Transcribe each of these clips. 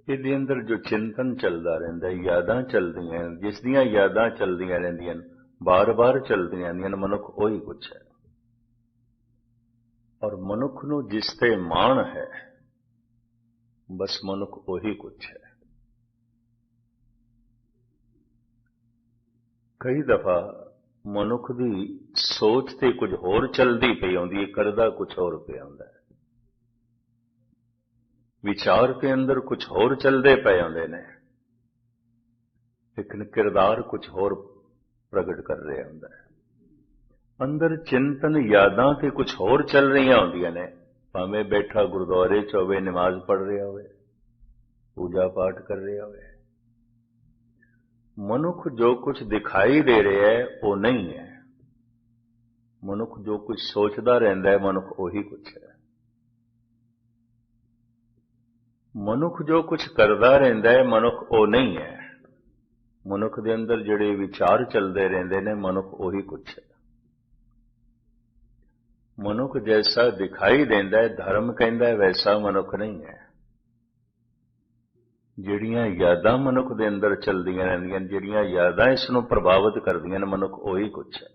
ਇਹਦੇ ਅੰਦਰ ਜੋ ਚਿੰਤਨ ਚੱਲਦਾ ਰਹਿੰਦਾ, ਯਾਦਾਂ ਚੱਲਦੀਆਂ, ਜਿਸ ਦੀਆਂ ਯਾਦਾਂ ਚੱਲਦੀਆਂ ਰਹਿੰਦੀਆਂ ਬਾਰ-ਬਾਰ ਚੱਲਦੀਆਂ ਰਹਿੰਦੀਆਂ, ਮਨੁੱਖ ਉਹੀ ਕੁਛ ਹੈ। ਔਰ ਮਨੁੱਖ ਨੂੰ ਜਿਸ ਤੇ ਮਾਣ ਹੈ, ਬਸ ਮਨੁੱਖ ਉਹੀ ਕੁਛ ਹੈ। ਕਈ ਦਫਾ ਮਨੁੱਖ ਦੀ ਸੋਚ ਤੇ ਕੁਝ ਹੋਰ ਚੱਲਦੀ ਪਈ ਆਉਂਦੀ ਹੈ, ਕਰਦਾ ਕੁਝ ਹੋਰ ਪਿਆ ਹੁੰਦਾ ਹੈ। ਵਿਚਾਰ ਦੇ ਅੰਦਰ ਕੁਝ ਹੋਰ ਚੱਲਦੇ ਪਏ ਆਉਂਦੇ ਨੇ, ਲੇਕਿਨ ਕਿਰਦਾਰ ਕੁਝ ਹੋਰ ਪ੍ਰਗਟ ਕਰ ਰਿਹਾ ਹੁੰਦਾ ਹੈ। ਅੰਦਰ ਚਿੰਤਨ ਯਾਦਾਂ ਤੇ ਕੁਝ ਹੋਰ ਚੱਲ ਰਹੀਆਂ ਹੁੰਦੀਆਂ ਨੇ, ਭਾਵੇਂ ਬੈਠਾ ਗੁਰਦੁਆਰੇ 'ਚ ਹੋਵੇ, ਨਮਾਜ਼ ਪੜ੍ਹ ਰਿਹਾ ਹੋਵੇ, ਪੂਜਾ ਪਾਠ ਕਰ ਰਿਹਾ ਹੋਵੇ। ਮਨੁੱਖ ਜੋ ਕੁਝ ਦਿਖਾਈ ਦੇ ਰਿਹਾ ਹੈ ਉਹ ਨਹੀਂ ਹੈ। ਮਨੁੱਖ ਜੋ ਕੁਝ ਸੋਚਦਾ ਰਹਿੰਦਾ ਹੈ, ਮਨੁੱਖ ਉਹੀ ਕੁਝ ਹੈ। ਮਨੁੱਖ ਜੋ ਕੁਝ ਕਰਦਾ ਰਹਿੰਦਾ ਹੈ, ਮਨੁੱਖ ਉਹ ਨਹੀਂ ਹੈ। ਮਨੁੱਖ ਦੇ ਅੰਦਰ ਜਿਹੜੇ ਵਿਚਾਰ ਚੱਲਦੇ ਰਹਿੰਦੇ ਨੇ, ਮਨੁੱਖ ਉਹੀ ਕੁਝ ਹੈ। ਮਨੁੱਖ ਜੈਸਾ ਦਿਖਾਈ ਦਿੰਦਾ ਹੈ, ਧਰਮ ਕਹਿੰਦਾ ਹੈ, ਵੈਸਾ ਮਨੁੱਖ ਨਹੀਂ ਹੈ। ਜਿਹੜੀਆਂ ਯਾਦਾਂ ਮਨੁੱਖ ਦੇ ਅੰਦਰ ਚੱਲਦੀਆਂ ਰਹਿੰਦੀਆਂ, ਜਿਹੜੀਆਂ ਯਾਦਾਂ ਇਸ ਨੂੰ ਪ੍ਰਭਾਵਿਤ ਕਰਦੀਆਂ ਨੇ, ਮਨੁੱਖ ਉਹੀ ਕੁਝ ਹੈ।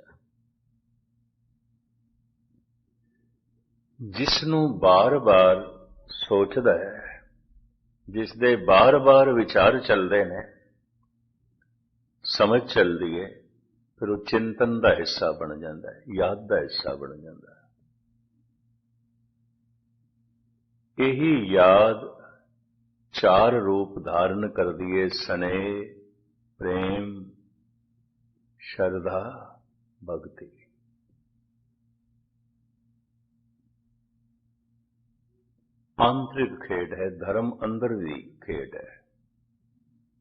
ਜਿਸ ਨੂੰ ਬਾਰ-ਬਾਰ ਸੋਚਦਾ ਹੈ, ਜਿਸ ਦੇ ਬਾਰ-ਬਾਰ ਵਿਚਾਰ ਚੱਲਦੇ ਨੇ, ਸਮਝ ਚੱਲਦੀ ਹੈ, ਫਿਰ ਉਹ ਚਿੰਤਨ ਦਾ ਹਿੱਸਾ ਬਣ ਜਾਂਦਾ ਹੈ, ਯਾਦ ਦਾ ਹਿੱਸਾ ਬਣ ਜਾਂਦਾ ਹੈ। ਇਹੀ ਯਾਦ ਚਾਰ ਰੂਪ ਧਾਰਨ ਕਰਦੀ ਹੈ: ਸਨੇਹ, ਪ੍ਰੇਮ, ਸ਼ਰਧਾ, ਭਗਤੀ। ਆਂਤਰਿਕ ਖੇਡ ਹੈ, ਧਰਮ ਅੰਦਰ ਦੀ ਖੇਡ ਹੈ।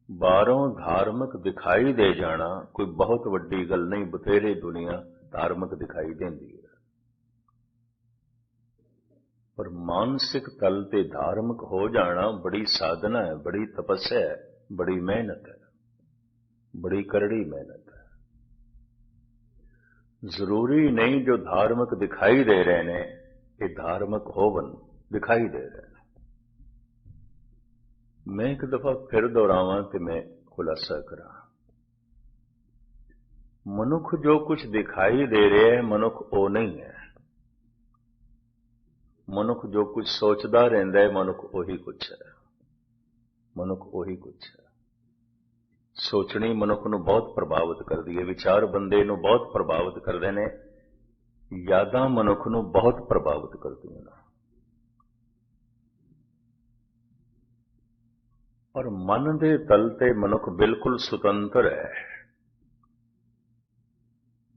ਬਾਹਰੋਂ ਧਾਰਮਿਕ ਦਿਖਾਈ ਦੇ ਜਾਣਾ ਕੋਈ ਬਹੁਤ ਵੱਡੀ ਗੱਲ ਨਹੀਂ, ਬਥੇਰੇ ਦੁਨੀਆ ਧਾਰਮਿਕ ਦਿਖਾਈ ਦਿੰਦੀ ਹੈ, ਪਰ ਮਾਨਸਿਕ ਤਲ ਤੇ ਧਾਰਮਿਕ ਹੋ ਜਾਣਾ ਬੜੀ ਸਾਧਨਾ ਹੈ, ਬੜੀ ਤਪੱਸਿਆ ਹੈ, ਬੜੀ ਮਿਹਨਤ ਹੈ, ਬੜੀ ਕਰੜੀ ਮਿਹਨਤ ਹੈ। ਜ਼ਰੂਰੀ ਨਹੀਂ ਜੋ ਧਾਰਮਿਕ ਦਿਖਾਈ ਦੇ ਰਹੇ ਨੇ ਇਹ ਧਾਰਮਿਕ ਹੋਵਨ, ਦਿਖਾਈ ਦੇ ਰਹੇ ਨੇ। ਮੈਂ ਇੱਕ ਦਫਾ ਫਿਰ ਦੁਹਰਾਵਾਂ ਤੇ ਮੈਂ ਖੁਲਾਸਾ ਕਰਾਂ, ਮਨੁੱਖ ਜੋ ਕੁਝ ਦਿਖਾਈ ਦੇ ਰਿਹਾ ਹੈ, ਮਨੁੱਖ ਉਹ ਨਹੀਂ ਹੈ। ਮਨੁੱਖ ਜੋ ਕੁਝ ਸੋਚਦਾ ਰਹਿੰਦਾ ਹੈ, ਮਨੁੱਖ ਉਹੀ ਕੁਝ ਹੈ। ਮਨੁੱਖ ਉਹੀ ਕੁਝ ਹੈ। ਸੋਚਣੀ ਮਨੁੱਖ ਨੂੰ ਬਹੁਤ ਪ੍ਰਭਾਵਿਤ ਕਰਦੀ ਹੈ, ਵਿਚਾਰ ਬੰਦੇ ਨੂੰ ਬਹੁਤ ਪ੍ਰਭਾਵਿਤ ਕਰਦੇ ਨੇ, ਯਾਦਾਂ ਮਨੁੱਖ ਨੂੰ ਬਹੁਤ ਪ੍ਰਭਾਵਿਤ ਕਰਦੀਆਂ ਨੇ। ਔਰ ਮਨ ਦੇ ਤਲ ਤੇ ਮਨੁੱਖ ਬਿਲਕੁਲ ਸੁਤੰਤਰ ਹੈ।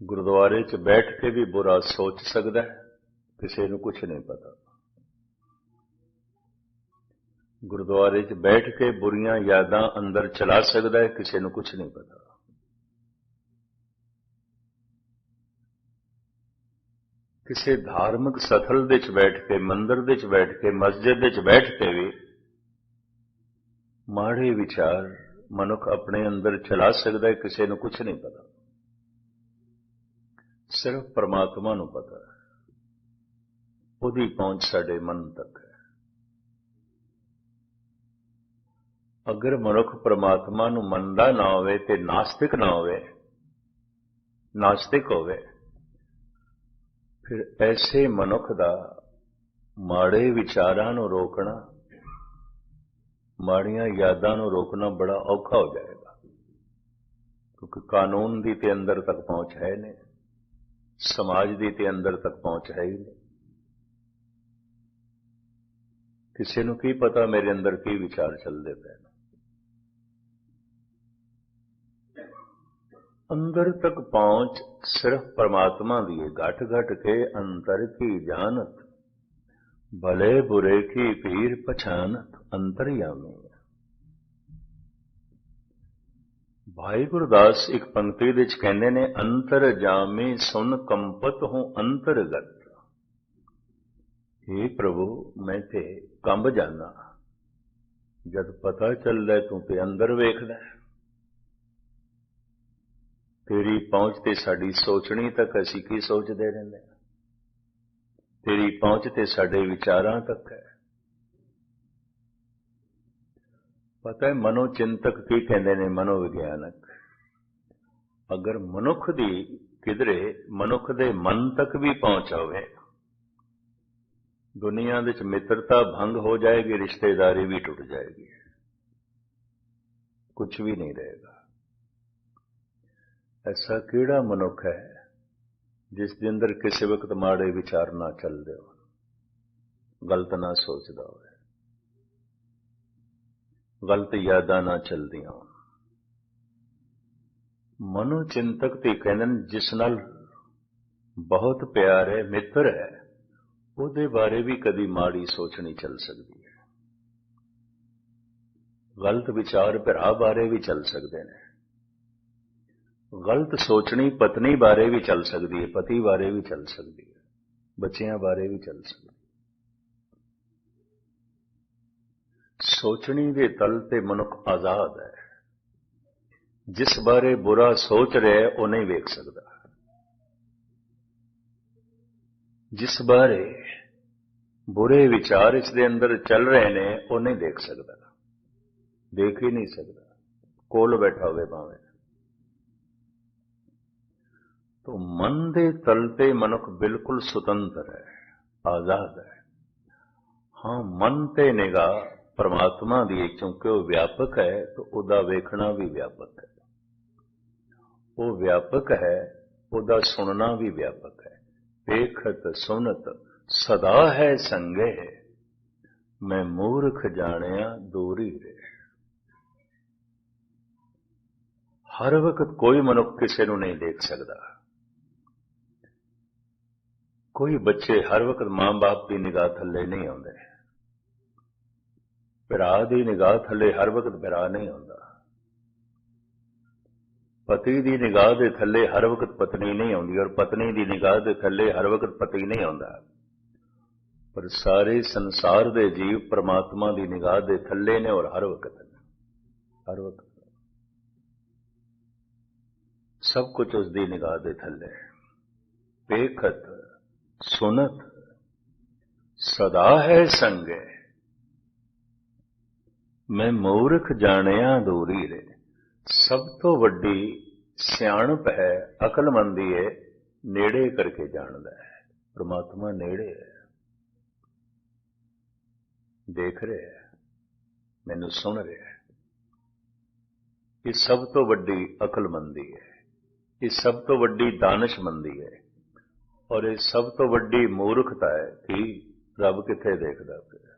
ਗੁਰਦੁਆਰੇ 'ਚ ਬੈਠ ਕੇ ਵੀ ਬੁਰਾ ਸੋਚ ਸਕਦਾ ਹੈ, ਕਿਸੇ ਨੂੰ ਕੁਝ ਨਹੀਂ ਪਤਾ। ਗੁਰਦੁਆਰੇ 'ਚ ਬੈਠ ਕੇ ਬੁਰੀਆਂ ਯਾਦਾਂ ਅੰਦਰ ਚਲਾ ਸਕਦਾ ਹੈ, ਕਿਸੇ ਨੂੰ ਕੁਝ ਨਹੀਂ ਪਤਾ। ਕਿਸੇ ਧਾਰਮਿਕ ਸਥਲ ਦੇ 'ਚ ਬੈਠ ਕੇ, ਮੰਦਿਰ ਦੇ 'ਚ ਬੈਠ ਕੇ, ਮਸਜਿਦ ਦੇ 'ਚ ਬੈਠ ਕੇ ਵੀ ਮਾੜੇ ਵਿਚਾਰ ਮਨੁੱਖ ਆਪਣੇ ਅੰਦਰ ਚਲਾ ਸਕਦਾ ਹੈ, ਕਿਸੇ ਨੂੰ ਕੁਝ ਨਹੀਂ ਪਤਾ। ਸਿਰਫ ਪਰਮਾਤਮਾ ਨੂੰ ਪਤਾ ਹੈ, ਉਹਦੀ ਪਹੁੰਚ ਸਾਡੇ ਮਨ ਤੱਕ ਹੈ। ਅਗਰ ਮਨੁੱਖ ਪਰਮਾਤਮਾ ਨੂੰ ਮੰਨਦਾ ਨਾ ਹੋਵੇ ਤੇ ਨਾਸਤਿਕ ਨਾ ਹੋਵੇ, ਨਾਸਤਿਕ ਹੋਵੇ, ਫਿਰ ਐਸੇ ਮਨੁੱਖ ਦਾ ਮਾੜੇ ਵਿਚਾਰਾਂ ਨੂੰ ਰੋਕਣਾ, ਮਾੜੀਆਂ ਯਾਦਾਂ ਨੂੰ ਰੋਕਣਾ ਬੜਾ ਔਖਾ ਹੋ ਜਾਏਗਾ, ਕਿਉਂਕਿ ਕਾਨੂੰਨ ਦੀ ਤੇ ਅੰਦਰ ਤੱਕ ਪਹੁੰਚ ਹੈ ਨਹੀਂ, ਸਮਾਜ ਦੀ ਤੇ ਅੰਦਰ ਤੱਕ ਪਹੁੰਚ ਹੈ ਹੀ ਨਹੀਂ। ਕਿਸੇ ਨੂੰ ਕੀ ਪਤਾ ਮੇਰੇ ਅੰਦਰ ਕੀ ਵਿਚਾਰ ਚੱਲਦੇ ਪਏ ਨੇ। ਅੰਦਰ ਤੱਕ ਪਹੁੰਚ ਸਿਰਫ ਪਰਮਾਤਮਾ ਦੀ ਹੈ। ਘਟ ਘਟ ਕੇ ਅੰਤਰ ਕੀ ਜਾਣਤ, ਭਲੇ ਬੁਰੇ ਕੀ ਪੀਰ ਪਛਾਨਤ, ਅੰਤਰਯਾਮੀ। ਭਾਈ ਗੁਰਦਾਸ ਇੱਕ ਪੰਕਤੀ ਵਿੱਚ ਕਹਿੰਦੇ ਨੇ, ਅੰਤਰ ਜਾਮੇ ਸੁਨ ਕੰਪਤ ਹੂੰ ਅੰਤਰਗਤ। हे ਪ੍ਰਭੂ, ਮੈਂ ਤੇ ਕੰਬ ਜਾਣਾ, ਜਦ ਪਤਾ ਚੱਲਦਾ ਤੂੰ ਤੇ ਅੰਦਰ ਵੇਖਦਾ। ਤੇਰੀ ਪਹੁੰਚ ਤੇ ਸਾਡੀ ਸੋਚਣੀ ਤੱਕ, ਅਸੀਂ ਕੀ ਸੋਚਦੇ ਰਹਿੰਦੇ ਹਾਂ। ਤੇਰੀ ਪਹੁੰਚ ਤੇ ਸਾਡੇ ਵਿਚਾਰਾਂ ਤੱਕ ਹੈ। ਪਤਾ ਹੈ ਮਨੋਚਿੰਤਕ ਕੀ ਕਹਿੰਦੇ ਨੇ, ਮਨੋਵਿਗਿਆਨਕ, ਅਗਰ ਮਨੁੱਖ ਦੀ ਕਿਧਰੇ ਮਨੁੱਖ ਦੇ ਮਨ ਤੱਕ ਵੀ ਪਹੁੰਚ ਹੋਵੇ, ਦੁਨੀਆ ਵਿੱਚ ਮਿੱਤਰਤਾ ਭੰਗ ਹੋ ਜਾਏਗੀ, ਰਿਸ਼ਤੇਦਾਰੀ ਵੀ ਟੁੱਟ ਜਾਏਗੀ, ਕੁਝ ਵੀ ਨਹੀਂ ਰਹੇਗਾ। ਐਸਾ ਕਿਹੜਾ ਮਨੁੱਖ ਹੈ ਜਿਸ ਦੇ ਅੰਦਰ ਕਿਸੇ ਵਕਤ ਮਾੜੇ ਵਿਚਾਰ ਨਾ ਚੱਲਦੇ ਹੋ, ਗਲਤ ਨਾ ਸੋਚਦਾ ਹੋਵੇ, ਗਲਤ ਯਾਦਾਂ ਨਾ ਚਲਦੀਆਂ ਹੋਣ। ਮਨੋਚਿੰਤਕ ਤੇ ਕਹਿੰਦੇ ਨੇ ਜਿਸ ਨਾਲ ਬਹੁਤ ਪਿਆਰ ਹੈ, ਮਿੱਤਰ ਹੈ, ਉਹਦੇ ਬਾਰੇ ਵੀ ਕਦੀ ਮਾੜੀ ਸੋਚ ਨਹੀਂ ਚੱਲ ਸਕਦੀ ਹੈ। ਗਲਤ ਵਿਚਾਰ ਭਰਾ ਬਾਰੇ ਵੀ ਚੱਲ ਸਕਦੇ ਨੇ, ਗਲਤ ਸੋਚਣੀ ਪਤਨੀ ਬਾਰੇ ਵੀ ਚੱਲ ਸਕਦੀ ਹੈ, ਪਤੀ ਬਾਰੇ ਵੀ ਚੱਲ ਸਕਦੀ ਹੈ, ਬੱਚਿਆਂ ਬਾਰੇ ਵੀ ਚੱਲ ਸਕਦੀ ਹੈ। ਸੋਚਣੀ ਦੇ ਤਲ ਤੇ ਮਨੁੱਖ ਆਜ਼ਾਦ ਹੈ। ਜਿਸ ਬਾਰੇ ਬੁਰਾ ਸੋਚ ਰਿਹਾ ਉਹ ਨਹੀਂ ਵੇਖ ਸਕਦਾ, ਜਿਸ ਬਾਰੇ ਬੁਰੇ ਵਿਚਾਰ ਇਸ ਦੇ ਅੰਦਰ ਚੱਲ ਰਹੇ ਨੇ ਉਹ ਨਹੀਂ ਦੇਖ ਸਕਦਾ, ਦੇਖ ਹੀ ਨਹੀਂ ਸਕਦਾ, ਕੋਲ ਬੈਠਾ ਹੋਵੇ ਭਾਵੇਂ। तो मन दे तल ते मनुख बिल्कुल सुतंत्र है, आजाद है। हाँ, मन ते निगाह परमात्मा दी, क्योंकि वो व्यापक है तो उदा वेखना भी व्यापक है, वो व्यापक है, उदा सुनना भी व्यापक है। देखत सुनत सदा है संगे, मैं मूर्ख जानिया दूरी रे। हर वक्त कोई मनुख किसी नूं नहीं देख सकता, कोई बच्चे हर वक्त मां बाप की निगाह थले नहीं आते, भरा की निगाह थले हर वक्त भरा नहीं आता, पति की निगाह के थले हर वक्त पत्नी नहीं आती, और पत्नी की निगाह के थले हर वक्त पति नहीं आता। पर सारे संसार के जीव परमात्मा की निगाह के थले ने, और हर वक्त सब कुछ उसकी निगाह के थले। देखत सुनत सदा है संगे, मैं मूर्ख जानिया दूरी रे। सब तो वड्डी सियाणप है, अकलमंदी है, नेड़े करके जानदा है। परमात्मा नेड़े है, देख रहे है, मैनू सुन रहे है। ये सब तो वड्डी अकलमंदी है, ये सब तो वड्डी दानिशमंदी है, और ये सब तो वड्डी मूर्खता है कि रब किथे देखदा पिया।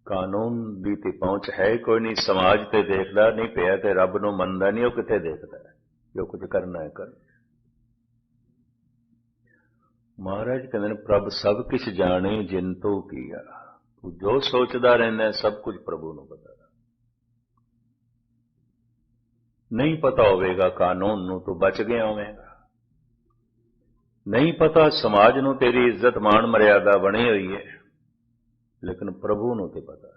कानून दी ते पहुंच है कोई नहीं, समाज ते देखदा नहीं पिया, ते रब नूं मनदा नहीं, वो किथे देखदा है। जो कुछ करना है कर। महाराज कहते हैं प्रभ सब किछ जाने जिन तो किया। तू जो सोचदा रहिंदा सब कुछ प्रभु नूं पता। नहीं पता होवेगा कानून नूं तो बच गया होवेगा, नहीं पता समाज नूं तेरी इज्जत मान मर्यादा बनी हुई है, लेकिन प्रभु नूं ते पता।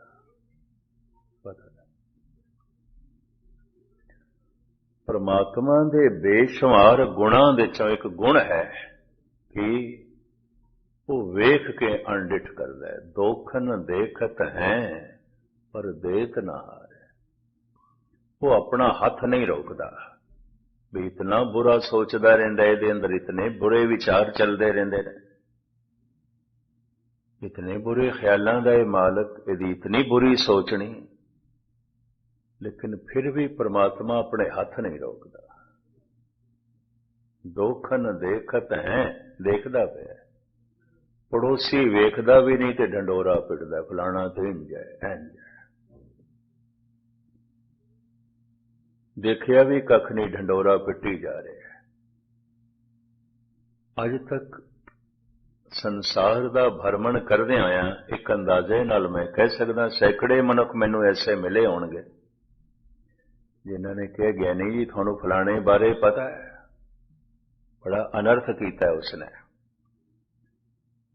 परमात्मा दे बेशुमार गुणां दे चों एक गुण है कि वो वेख के अणडिठ करदा है। दोखन देखत हैं पर देत ना हारे। वो अपना हथ नहीं रोकदा भी इतना बुरा सोचदा रहिंदा, इहदे अंदर इतने बुरे विचार चलदे रहिंदे ने, इतने बुरे ख्यालां दा मालक, इहदी इतनी बुरी सोचनी, लेकिन फिर भी परमात्मा अपने हाथ नहीं रोकदा। दोखन देखत हैं, देखदा पिया, पड़ोसी वेखदा भी नहीं ते ढंडोरा पिटदा, फलाना तो इंज है इंज है। देखिया भी कख नहीं, ढंडोरा पिटी जा रहा है। अज तक संसार का भरमण करदे आया एक अंदाजे नाल मैं कह सकदा सैकड़े मनुख मैनू ऐसे मिले होणगे जिन्हां ने कहा ज्ञानी जी थानू फलाने बारे पता है, बड़ा अनर्थ कीता है उसने।